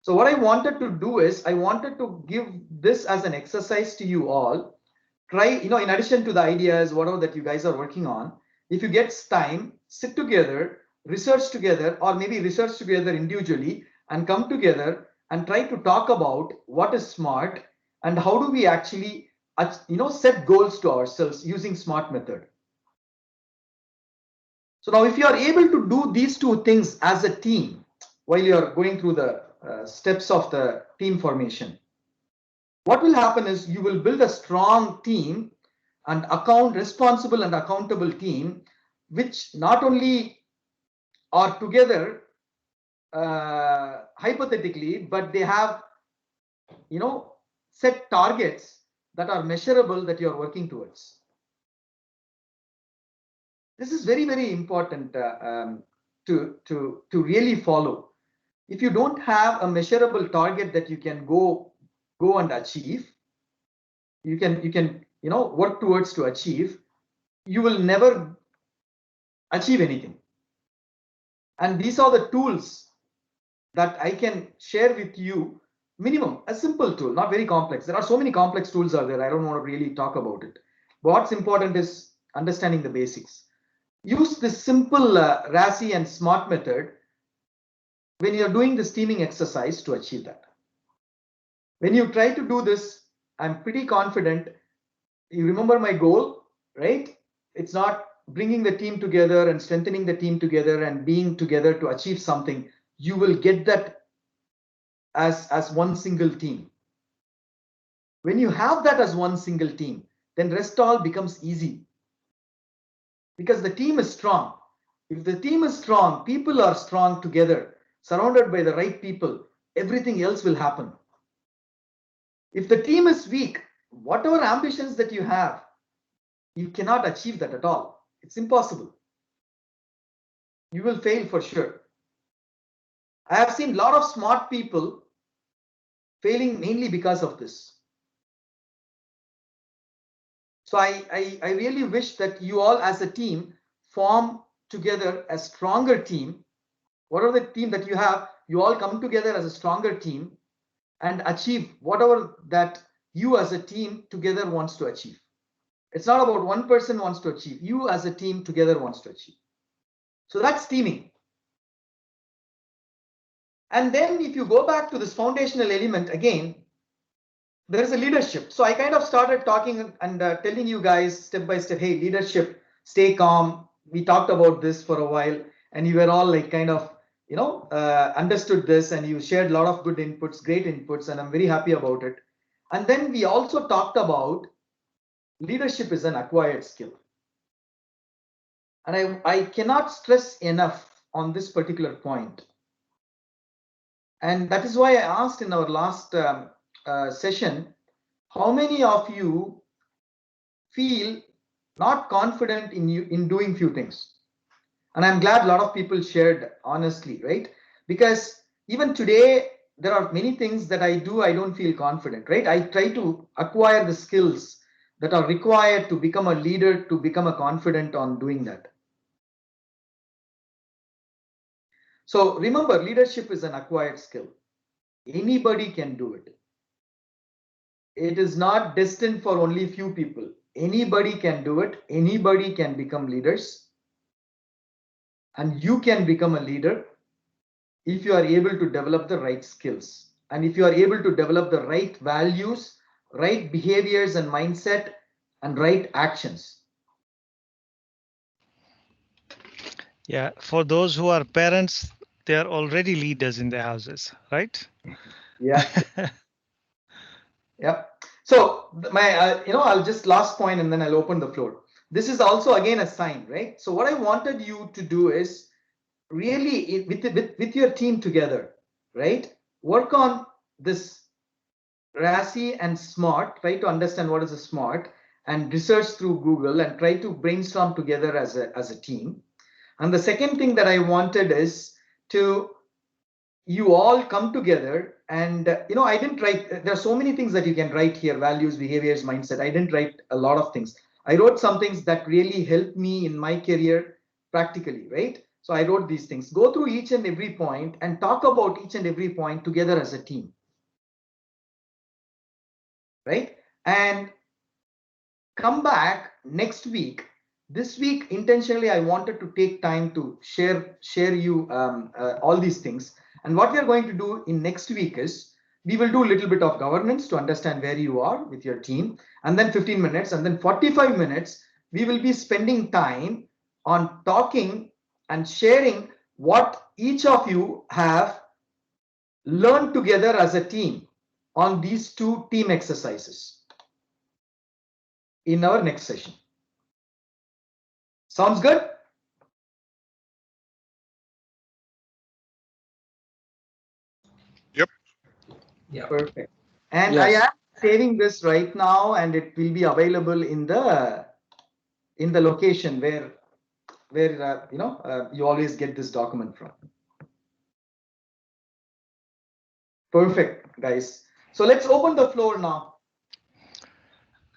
So what I wanted to do is I wanted to give this as an exercise to you all. Try, in addition to the ideas, whatever that you guys are working on, if you get time, sit together, research together, or maybe research together individually and come together and try to talk about what is SMART and how do we actually set goals to ourselves using SMART method. So now if you are able to do these two things as a team while you are going through the steps of the team formation, what will happen is you will build a strong team and responsible and accountable team, which not only are together hypothetically, but they have set targets that are measurable that you are working towards. This is very, very important to really follow. If you don't have a measurable target that you can go and achieve, you can work towards to achieve, you will never achieve anything. And these are the tools that I can share with you. Minimum, a simple tool, not very complex. There are so many complex tools out there. I don't want to really talk about it. But what's important is understanding the basics. Use this simple RASI and SMART method when you're doing this teaming exercise to achieve that. When you try to do this, I'm pretty confident you remember my goal, right? It's not bringing the team together and strengthening the team together and being together to achieve something. You will get that as one single team. When you have that as one single team, then rest all becomes easy because the team is strong. If the team is strong, people are strong together, surrounded by the right people, everything else will happen. If the team is weak, whatever ambitions that you have, you cannot achieve that at all. It's impossible. You will fail for sure. I have seen a lot of smart people failing mainly because of this. So I really wish that you all as a team form together a stronger team. Whatever the team that you have, you all come together as a stronger team and achieve whatever that you as a team together wants to achieve. It's not about one person wants to achieve. You as a team together wants to achieve. So that's teaming. And then if you go back to this foundational element again, there is a leadership. So I kind of started talking and telling you guys step by step, hey, leadership, stay calm. We talked about this for a while and you were all like kind of, understood this and you shared a lot of good inputs, great inputs, and I'm very happy about it. And then we also talked about leadership is an acquired skill. And I cannot stress enough on this particular point. And that is why I asked in our last session, how many of you feel not confident in doing few things? And I'm glad a lot of people shared honestly, right? Because even today, there are many things that I do, I don't feel confident, right? I try to acquire the skills that are required to become a leader, to become a confident on doing that. So remember, leadership is an acquired skill. Anybody can do it. It is not destined for only few people. Anybody can do it. Anybody can become leaders. And you can become a leader if you are able to develop the right skills. And if you are able to develop the right values, right behaviors and mindset, and right actions. Yeah, for those who are parents, they are already leaders in their houses, right? Yeah. Yeah. So my, I'll just last point and then I'll open the floor. This is also again a sign, right? So what I wanted you to do is really with your team together, right? Work on this RASI and SMART, try to understand what is a SMART and research through Google and try to brainstorm together as a team. And the second thing that I wanted is to you all come together and I didn't write, there are so many things that you can write here: values, behaviors, mindset. I didn't write a lot of things. I wrote some things that really helped me in my career practically, right? So I wrote these things. Go through each and every point and talk about each and every point together as a team, right? And come back next week. This week intentionally I wanted to take time to share you all these things. And what we are going to do in next week is we will do a little bit of governance to understand where you are with your team, and then 15 minutes and then 45 minutes we will be spending time on talking and sharing what each of you have learned together as a team on these two team exercises in our next session. Sounds good? Yep. Yeah. Perfect. And Yes. I am saving this right now, and it will be available in the location where you always get this document from. Perfect, guys. So let's open the floor now.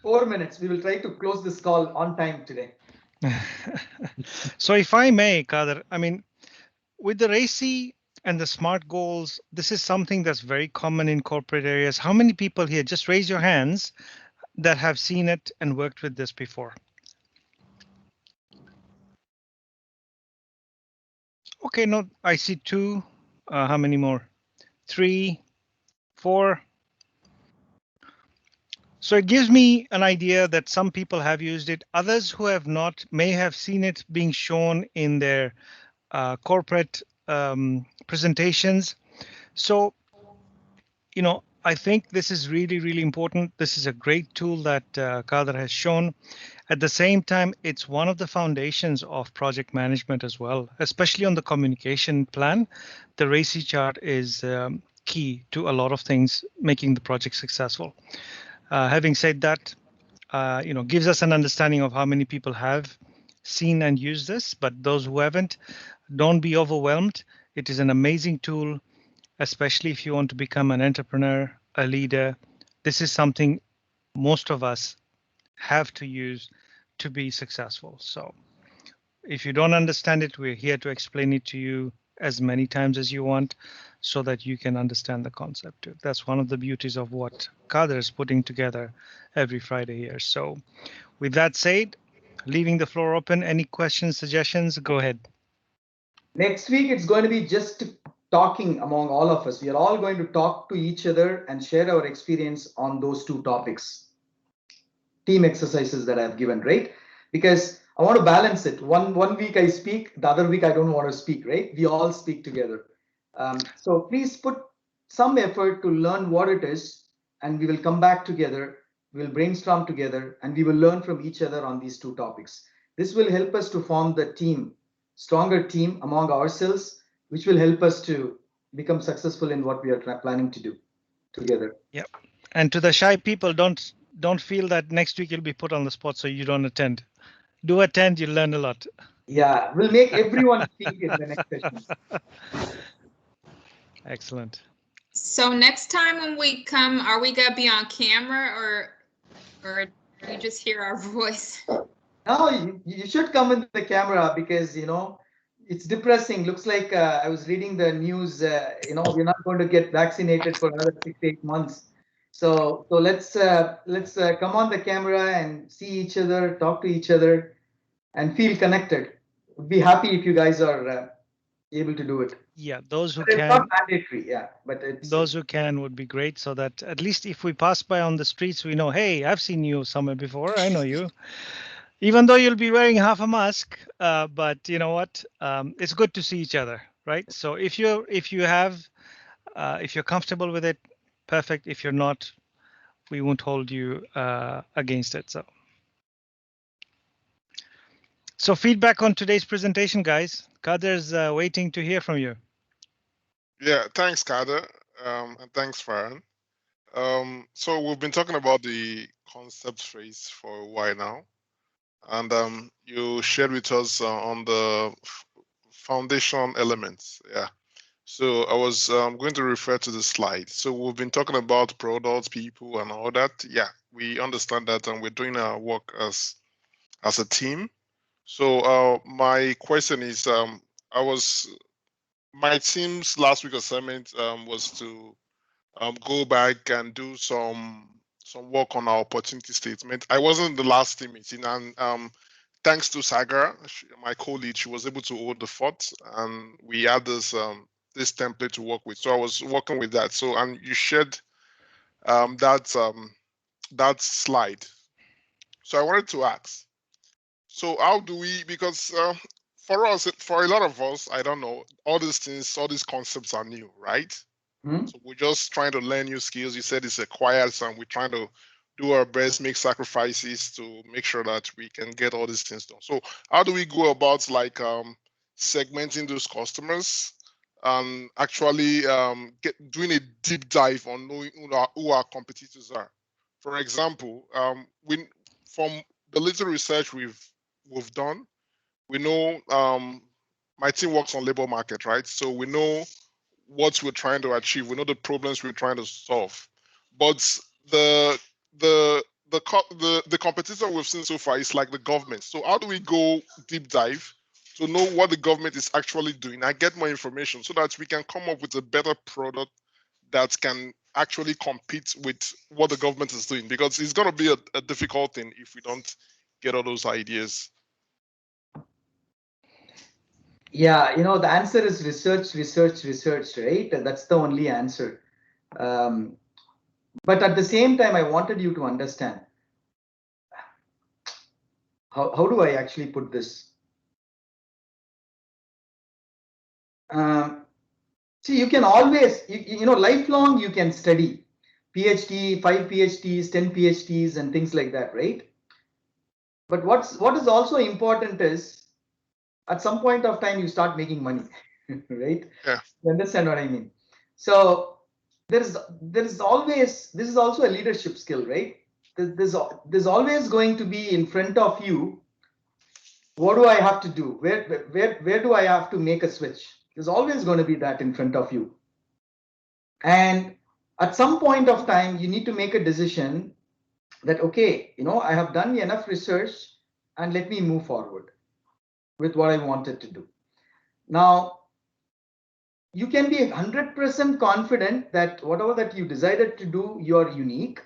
4 minutes. We will try to close this call on time today. So if I may, Kader, I mean, with the RACI and the SMART goals, this is something that's very common in corporate areas. How many people here, just raise your hands, that have seen it and worked with this before? Okay, no, I see 2. How many more? 3, 4. So it gives me an idea that some people have used it. Others who have not may have seen it being shown in their corporate presentations. So, I think this is really, really important. This is a great tool that Kader has shown. At the same time, it's one of the foundations of project management as well, especially on the communication plan. The RACI chart is key to a lot of things making the project successful. Having said that, gives us an understanding of how many people have seen and used this, but those who haven't, don't be overwhelmed. It is an amazing tool, especially if you want to become an entrepreneur, a leader. This is something most of us have to use to be successful. So if you don't understand it, we're here to explain it to you as many times as you want so that you can understand the concept too. That's one of the beauties of what Kader is putting together every Friday here. So with that said, leaving the floor open, any questions, suggestions, go ahead. Next week, it's going to be just talking among all of us. We are all going to talk to each other and share our experience on those two topics, team exercises that I've given, right? Because I want to balance it. One week I speak, the other week I don't want to speak, right? We all speak together. So please put some effort to learn what it is, and we will come back together. We'll brainstorm together, and we will learn from each other on these two topics. This will help us to form the team, stronger team among ourselves, which will help us to become successful in what we are planning to do together. Yep. And to the shy people, don't feel that next week you'll be put on the spot so you don't attend. Do attend, you'll learn a lot. Yeah, we'll make everyone speak in the next session. Excellent. So next time when we come, are we gonna be on camera or you just hear our voice? No, you should come in the camera because it's depressing. Looks like I was reading the news. We're not going to get vaccinated for another 6 to 8 months. So let's come on the camera and see each other, talk to each other, and feel connected. Would be happy if you guys are able to do it. Yeah, those who But it's can. not mandatory, yeah. But Those who can would be great, so that at least if we pass by on the streets, we know, hey, I've seen you somewhere before. I know you. Even though you'll be wearing half a mask, but you know what? It's good to see each other, right? So if you're comfortable with it, perfect. If you're not, we won't hold you against it. So feedback on today's presentation, guys. Kader's waiting to hear from you. Yeah, thanks, Kader, and thanks, Farhan. So we've been talking about the concept phrase for a while now, and you shared with us on the foundation elements. Yeah. So I was going to refer to the slide. So we've been talking about products, people, and all that. Yeah, we understand that, and we're doing our work as a team. So my question is, my team's last week assignment was to go back and do some work on our opportunity statement. I wasn't the last team meeting, and thanks to Sagar, my co-lead, she was able to hold the fort, and we had this template to work with. So I was working with that. So, and you shared that slide. So I wanted to ask, so how do we, because for us, for a lot of us, I don't know, all these things, all these concepts are new, right? So we're just trying to learn new skills. You said it's acquired, so we're trying to do our best, make sacrifices to make sure that we can get all these things done. So how do we go about like segmenting those customers and actually doing a deep dive on knowing who our competitors are? For example, from the little research we've done, we know my team works on labor market, right? So we know what we're trying to achieve. We know the problems we're trying to solve. But the competitor we've seen so far is like the government. So how do we go deep dive to know what the government is actually doing and get more information so that we can come up with a better product that can actually compete with what the government is doing? Because it's going to be a difficult thing if we don't get all those ideas. Yeah, the answer is research, research, research, right? That's the only answer. But at the same time, I wanted you to understand, how do I actually put this? See, you can always, lifelong you can study. PhD, 5 PhDs, 10 PhDs, and things like that, right? But what is also important is, at some point of time, you start making money, right? Yeah. You understand what I mean? So there's always, this is also a leadership skill, right? There's always going to be in front of you, what do I have to do? Where do I have to make a switch? There's always going to be that in front of you. And at some point of time, you need to make a decision that, okay, I have done enough research and let me move forward with what I wanted to do. Now, you can be 100% confident that whatever that you decided to do, you're unique,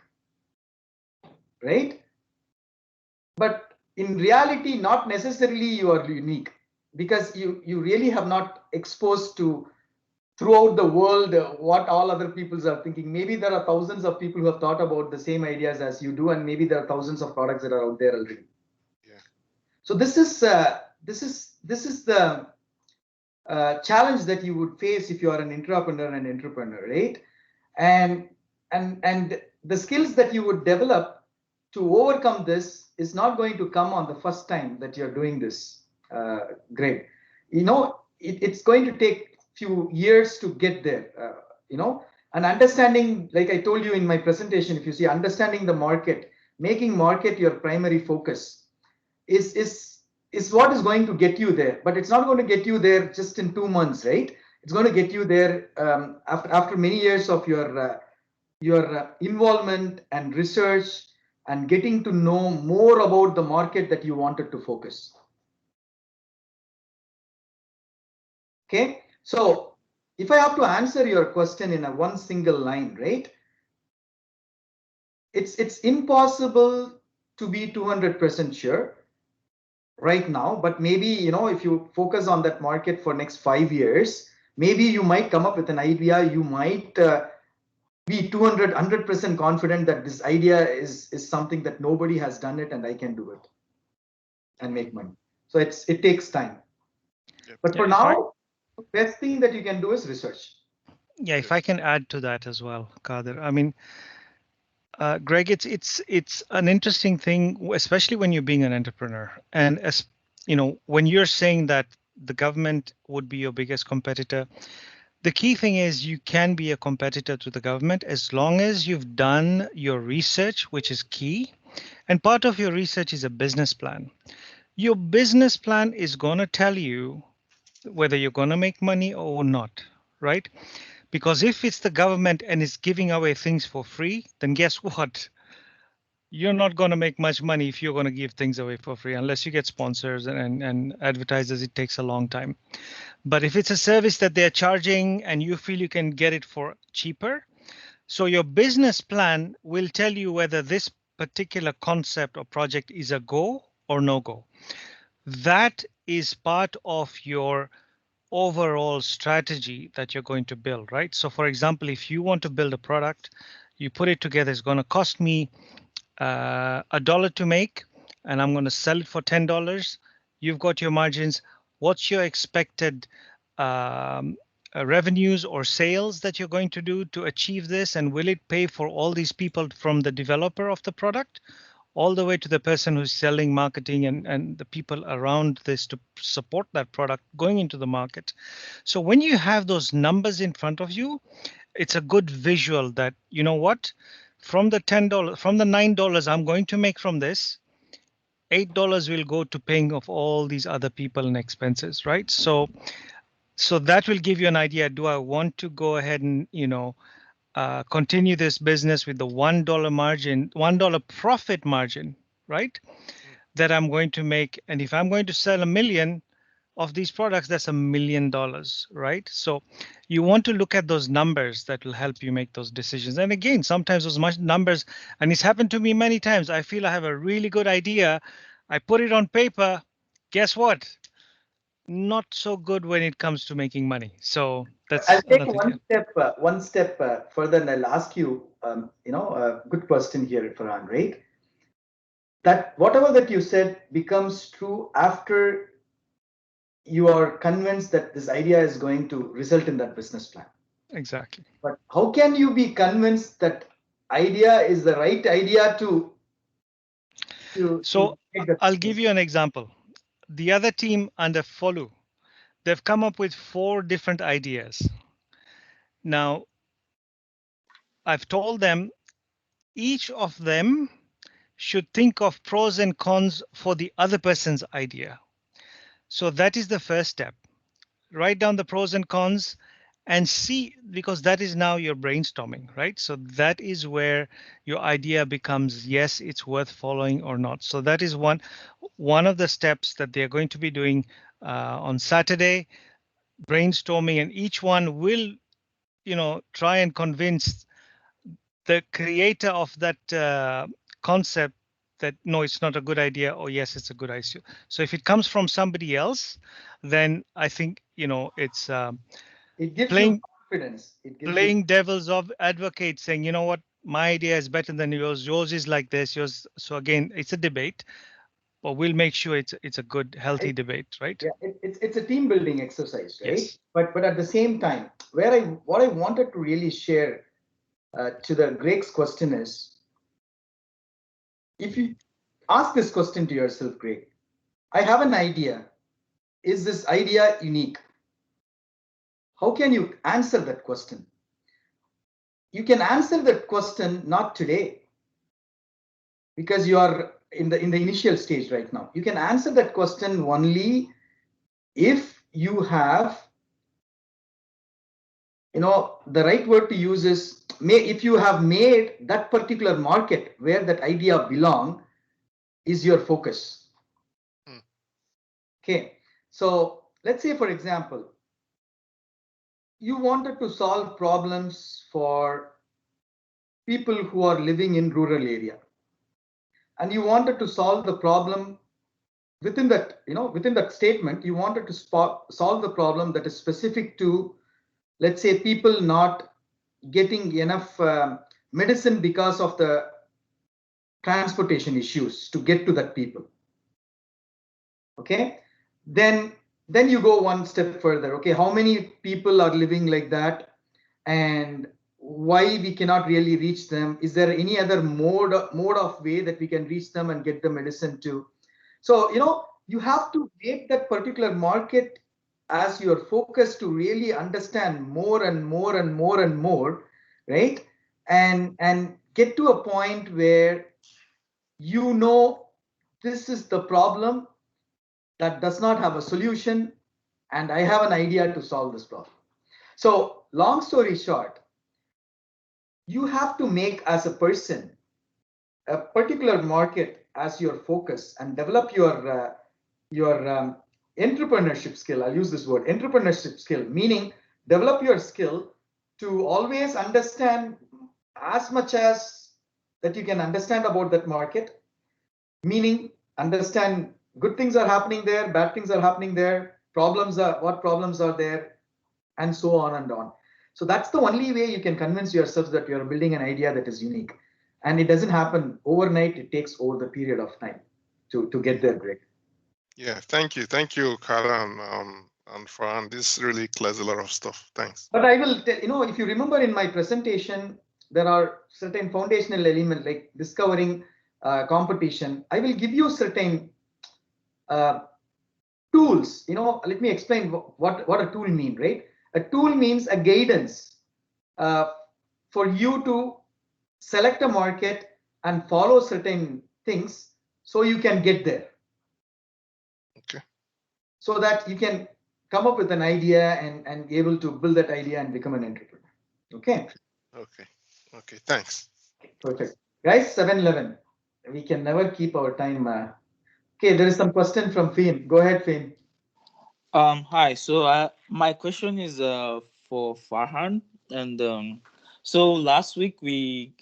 right? But in reality, not necessarily you are unique, because you really have not exposed to throughout the world what all other peoples are thinking. Maybe there are thousands of people who have thought about the same ideas as you do, and maybe there are thousands of products that are out there already. Yeah. So this is the challenge that you would face if you are an entrepreneur, right? And the skills that you would develop to overcome this is not going to come on the first time that you're doing this, Greg. It's going to take few years to get there, and understanding, like I told you in my presentation, if you see, understanding the market, making market your primary focus is what is going to get you there. But it's not going to get you there just in 2 months, right? It's going to get you there after many years of your involvement and research and getting to know more about the market that you wanted to focus. Okay, so if I have to answer your question in one single line, right? It's impossible to be 200% sure right now, but maybe, if you focus on that market for next 5 years, maybe you might come up with an idea. You might be 100% confident that this idea is something that nobody has done it and I can do it and make money. So it takes time. Yep. But for now, the best thing that you can do is research. Yeah, if I can add to that as well, Kader. I mean, Greg, it's an interesting thing, especially when you're being an entrepreneur, and as when you're saying that the government would be your biggest competitor. The key thing is you can be a competitor to the government as long as you've done your research, which is key. And part of your research is a business plan. Your business plan is going to tell you whether you're going to make money or not, right? Because if it's the government and it's giving away things for free, then guess what? You're not going to make much money if you're going to give things away for free, unless you get sponsors and advertisers. It takes a long time. But if it's a service that they're charging and you feel you can get it for cheaper, so your business plan will tell you whether this particular concept or project is a go or no go. That is part of your overall strategy that you're going to build, right? So for example, if you want to build a product, you put it together, it's going to cost me $1 to make, and I'm going to sell it for $10. You've got your margins. What's your expected revenues or sales that you're going to do to achieve this? And will it pay for all these people from the developer of the product all the way to the person who's selling, marketing, and the people around this to support that product going into the market? So when you have those numbers in front of you, it's a good visual that, you know what, from the $10, from the $9 I'm going to make from this, $8 will go to paying of all these other people and expenses, right? So that will give you an idea. Do I want to go ahead and, continue this business with the $1 margin, $1 profit margin, right? That I'm going to make. And if I'm going to sell 1 million of these products, that's $1 million, right? So you want to look at those numbers that will help you make those decisions. And again, sometimes those numbers, and it's happened to me many times. I feel I have a really good idea. I put it on paper. Guess what? Not so good when it comes to making money. So that's I'll take another thing. one step further, and I'll ask you, a good question here, Farhan, right? That whatever that you said becomes true after you are convinced that this idea is going to result in that business plan. Exactly. But how can you be convinced that idea is the right idea to So I'll give you an example. The other team under Follow, they've come up with 4 different ideas. Now, I've told them each of them should think of pros and cons for the other person's idea. So that is the first step. Write down the pros and cons and see, because that is now your brainstorming, right? So that is where your idea becomes, yes, it's worth following or not. So that is one of the steps that they're going to be doing on Saturday, brainstorming, and each one will, try and convince the creator of that concept that no, it's not a good idea, or yes, it's a good idea. So if it comes from somebody else, then I think it's it gives playing you confidence. It gives playing devil's advocate, saying, you know what, my idea is better than yours. Yours is like this. Yours. So again, it's a debate, but we'll make sure it's a good, healthy debate, right? Yeah, it's a team building exercise, right? Yes. But at the same time, what I wanted to really share to the Greg's question is, if you ask this question to yourself, Greg, I have an idea. Is this idea unique? How can you answer that question? You can answer that question not today, because you are in the initial stage right now. You can answer that question only if you have, the right word to use is, if you have made that particular market where that idea belong is your focus. Okay, so let's say, for example, you wanted to solve problems for people who are living in rural area, and you wanted to solve the problem within that statement. You wanted to solve the problem that is specific to, let's say, people not getting enough medicine because of the transportation issues to get to that people. Okay, then you go one step further. Okay, how many people are living like that, and why we cannot really reach them? Is there any other mode of way that we can reach them and get the medicine to? So you have to make that particular market as your focus to really understand more and more and more and more, right? And get to a point where this is the problem that does not have a solution, and I have an idea to solve this problem. So long story short, you have to make as a person a particular market as your focus and develop your entrepreneurship skill. I'll use this word, entrepreneurship skill, meaning develop your skill to always understand as much as that you can understand about that market, meaning understand good things are happening there, bad things are happening there, what problems are there, and so on and on. So that's the only way you can convince yourself that you're building an idea that is unique. And it doesn't happen overnight. It takes over the period of time to get there, Greg. Yeah, thank you, Kara and Farhan. This really clears a lot of stuff. Thanks. But I will tell, if you remember in my presentation, there are certain foundational elements like discovering competition. I will give you certain tools. Let me explain what a tool means, right? A tool means a guidance for you to select a market and follow certain things so you can get there. Okay. So that you can come up with an idea and be able to build that idea and become an entrepreneur. Okay. Okay. Thanks. Perfect. Guys, 7:11. We can never keep our time. Okay, there is some question from Finn. Go ahead, Finn. Hi. So my question is for Farhan, and so last week we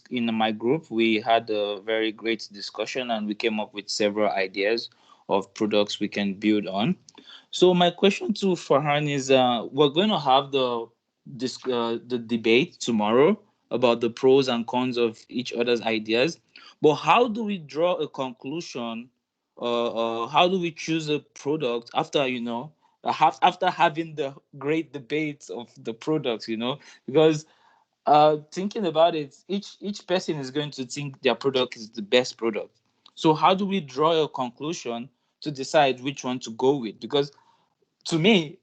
in my group we had a very great discussion, and we came up with several ideas of products we can build on. So my question to Farhan is, we're going to have the debate tomorrow about the pros and cons of each other's ideas, but how do we draw a conclusion? How do we choose a product after after having the great debates of the products? Because thinking about it, each person is going to think their product is the best product. So how do we draw a conclusion to decide which one to go with? Because to me,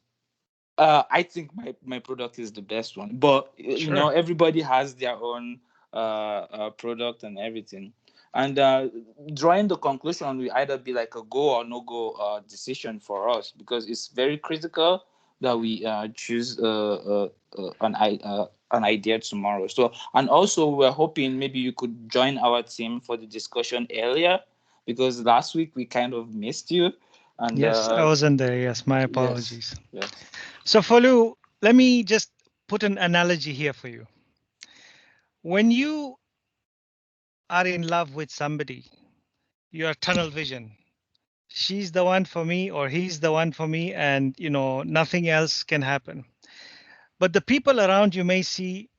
I think my product is the best one, but Sure. everybody has their own product and everything, and drawing the conclusion will either be like a go or no go decision for us, because it's very critical that we choose an idea tomorrow. So, and also we're hoping maybe you could join our team for the discussion earlier, because last week we kind of missed you. And Yes, I wasn't there. Yes, my apologies. Yes. So, Folu, let me just put an analogy here for you. When you are in love with somebody, you're tunnel vision. She's the one for me, or he's the one for me, and nothing else can happen. But the people around you may see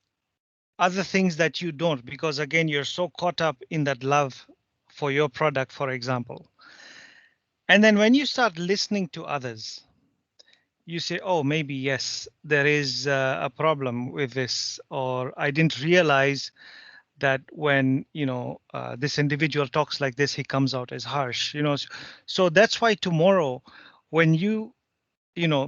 other things that you don't, because again, you're so caught up in that love for your product, for example. And then when you start listening to others, you say, oh, maybe yes, there is a problem with this, or I didn't realize that when this individual talks like this, he comes out as harsh. So that's why tomorrow, when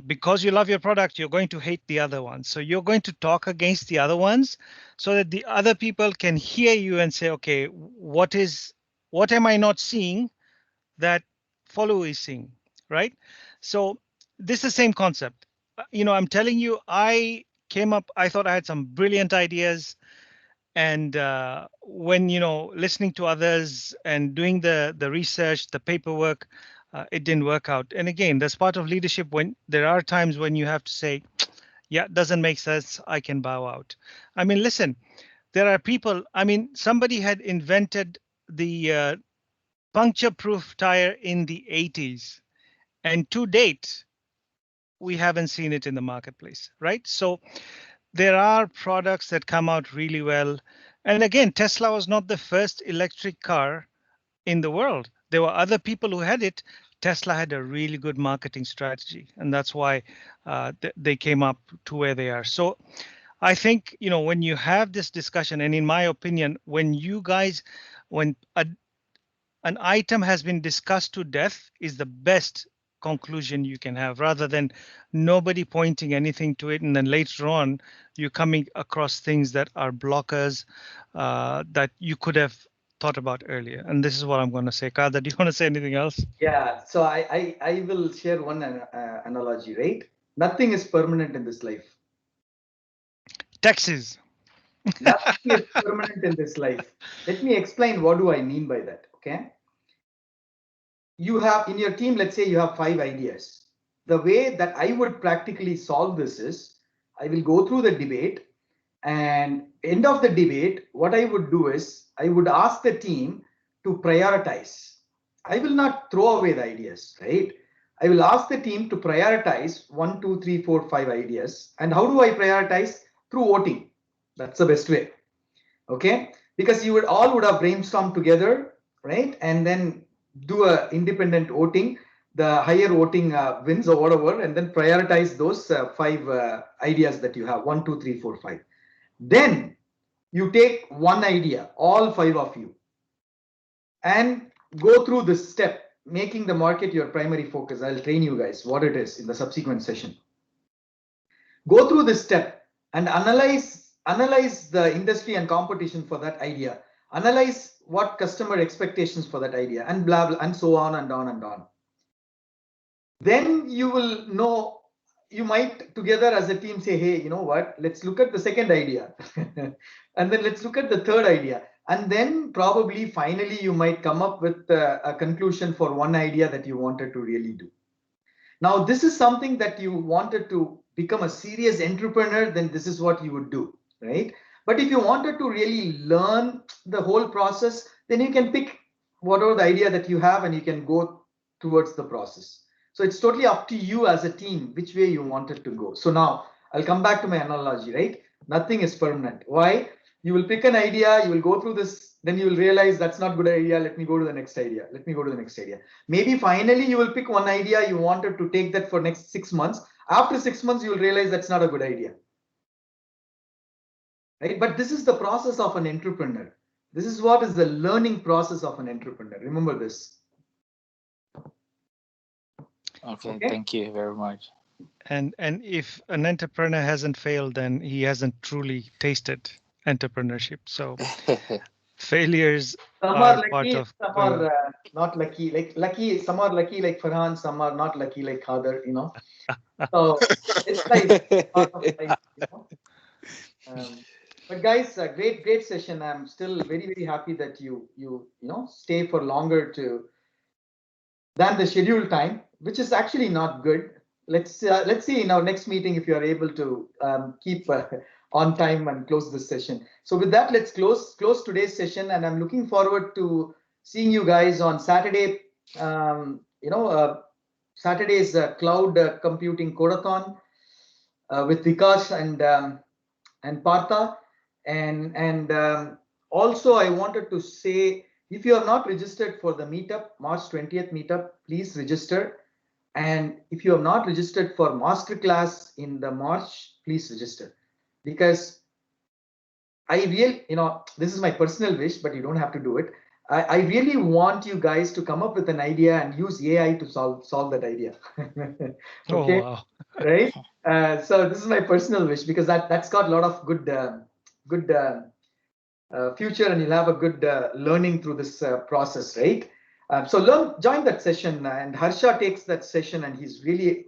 because you love your product, you're going to hate the other ones. So you're going to talk against the other ones so that the other people can hear you and say, okay, what am I not seeing that Follow is seeing, right? So this is the same concept. I'm telling you, I thought I had some brilliant ideas. And when, listening to others and doing the research, the paperwork, it didn't work out. And again, that's part of leadership, when there are times when you have to say, yeah, doesn't make sense, I can bow out. I mean, listen, there are people, somebody had invented the puncture-proof tire in the 80s. And to date, we haven't seen it in the marketplace, right? So there are products that come out really well. And again, Tesla was not the first electric car in the world. There were other people who had it. Tesla had a really good marketing strategy, and that's why they came up to where they are. So I think, when you have this discussion, and in my opinion, when an item has been discussed to death, is the best conclusion you can have, rather than nobody pointing anything to it, and then later on you're coming across things that are blockers that you could have thought about earlier. And this is what I'm going to say. Kader, do you want to say anything else? Yeah, so I will share one analogy, right? Nothing is permanent in this life. Taxes. Nothing is permanent in this life. Let me explain what do I mean by that, okay? You have in your team, let's say you have 5 ideas. The way that I would practically solve this is I will go through the debate, and end of the debate, what I would do is I would ask the team to prioritize. I will not throw away the ideas, right? I will ask the team to prioritize 1, 2, 3, 4, 5 ideas. And how do I prioritize? Through voting. That's the best way. Okay, because you would all would have brainstormed together, right? And then do a independent voting. The higher voting wins or whatever, and then prioritize those 5 ideas that you have, 1, 2, 3, 4, 5. Then you take one idea, all 5 of you, and go through this step, making the market your primary focus. I'll train you guys what it is in the subsequent session. Go through this step and analyze the industry and competition for that idea. Analyze what customer expectations for that idea, and blah blah, and so on and on and on. Then you will know, you might together as a team say, hey, you know what, let's look at the second idea. And then let's look at the third idea. And then probably finally you might come up with a conclusion for one idea that you wanted to really do. Now, this is something that you wanted to become a serious entrepreneur, then this is what you would do, right? But if you wanted to really learn the whole process, then you can pick whatever the idea that you have and you can go towards the process. So it's totally up to you as a team, which way you wanted to go. So now I'll come back to my analogy, right? Nothing is permanent. Why? You will pick an idea, you will go through this, then you will realize that's not a good idea. Let me go to the next idea. Let me go to the next idea. Maybe finally you will pick one idea, you wanted to take that for next 6 months. After 6 months, you will realize that's not a good idea. Right? But this is the process of an entrepreneur. This is what is the learning process of an entrepreneur. Remember this. Okay, thank you very much. And if an entrepreneur hasn't failed, then he hasn't truly tasted entrepreneurship. So failures some are lucky, some are not lucky. Like lucky, some are lucky like Farhan, some are not lucky like Khader, you know. So it's like part of life, you know. But guys, a great session. I'm still very happy that you know stay for longer than the scheduled time, which is actually not good. Let's see in our next meeting if you are able to keep on time and close this session. So with that, let's close today's session, and I'm looking forward to seeing you guys on Saturday. Saturday's cloud computing codathon with Vikas and Partha, and also I wanted to say, if you are not registered for the meetup, March 20th meetup, please register. And if you have not registered for masterclass in the March, please register, because I really, this is my personal wish, but you don't have to do it. I really want you guys to come up with an idea and use AI to solve that idea. Okay, oh, wow. Right? So this is my personal wish, because that's got a lot of good future, and you'll have a good learning through this process, right? So join that session, and Harsha takes that session, and he's really,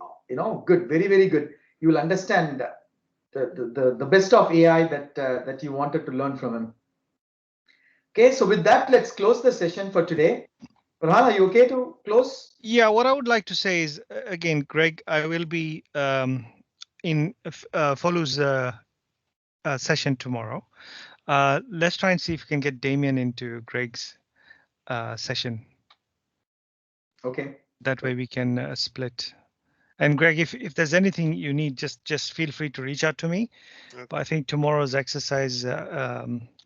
good, very good. You will understand the best of AI that you wanted to learn from him. Okay, so with that, let's close the session for today. Farhan, are you okay to close? Yeah, what I would like to say is, again, Greg, I will be in Folu's session tomorrow. Let's try and see if we can get Damien into Greg's session. Okay. That way we can split. And Greg, if there's anything you need, just feel free to reach out to me. Okay. But I think tomorrow's exercise,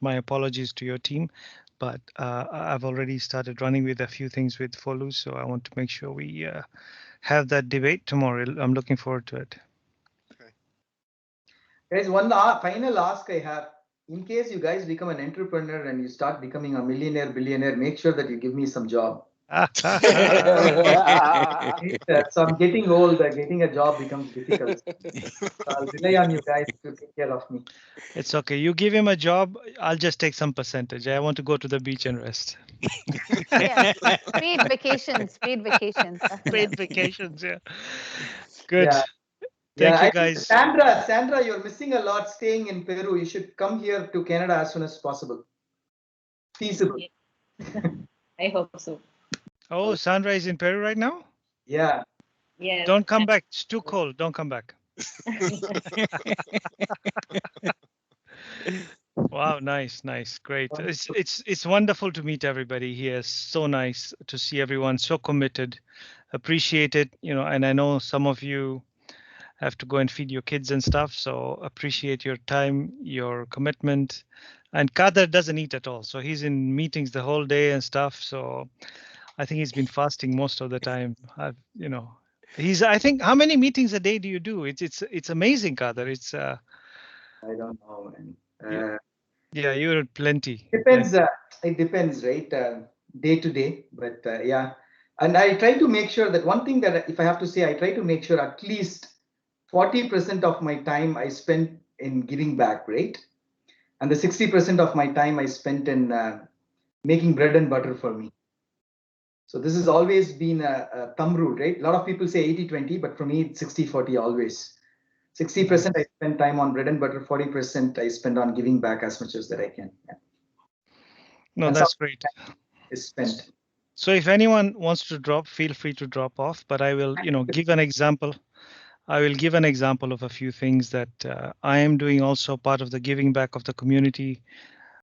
my apologies to your team, but I've already started running with a few things with Folu, so I want to make sure we have that debate tomorrow. I'm looking forward to it. Okay. Guys, one final ask I have. In case you guys become an entrepreneur and you start becoming a millionaire, billionaire, make sure that you give me some job. So I'm getting old. Getting a job becomes difficult. I'll rely on you guys to take care of me. It's okay. You give him a job, I'll just take some percentage. I want to go to the beach and rest. Yeah. Paid vacations. Paid vacations. Paid Definitely. vacations, yeah. Good. Yeah. Thank Yeah, you, I think guys. Sandra, you're missing a lot staying in Peru. You should come here to Canada as soon as possible. Feasible. I hope so. Oh, Sandra is in Peru right now? Yeah. Yes. Don't come back. It's too cold. Don't come back. Wow, nice, nice, great. It's wonderful to meet everybody here. So nice to see everyone so committed. Appreciate it, and I know some of you have to go and feed your kids and stuff, so appreciate your time, your commitment. And Kader doesn't eat at all, so he's in meetings the whole day and stuff. So I think he's been fasting most of the time. He's. I think, how many meetings a day do you do? It's amazing, Kader. It's I don't know, man. yeah, you're plenty. Depends. It depends, right? Day to day, but yeah. And I try to make sure that one thing that, if I have to say, I try to make sure at least 40% of my time I spend in giving back, right? And the 60% of my time I spent in making bread and butter for me. So this has always been a thumb rule, right? A lot of people say 80-20, but for me, it's 60-40 always. 60% I spend time on bread and butter, 40% I spend on giving back as much as that I can. Yeah. No, And that's great. is spent. So if anyone wants to drop, feel free to drop off. But I will, give an example. I will give an example of a few things that I am doing, also part of the giving back of the community.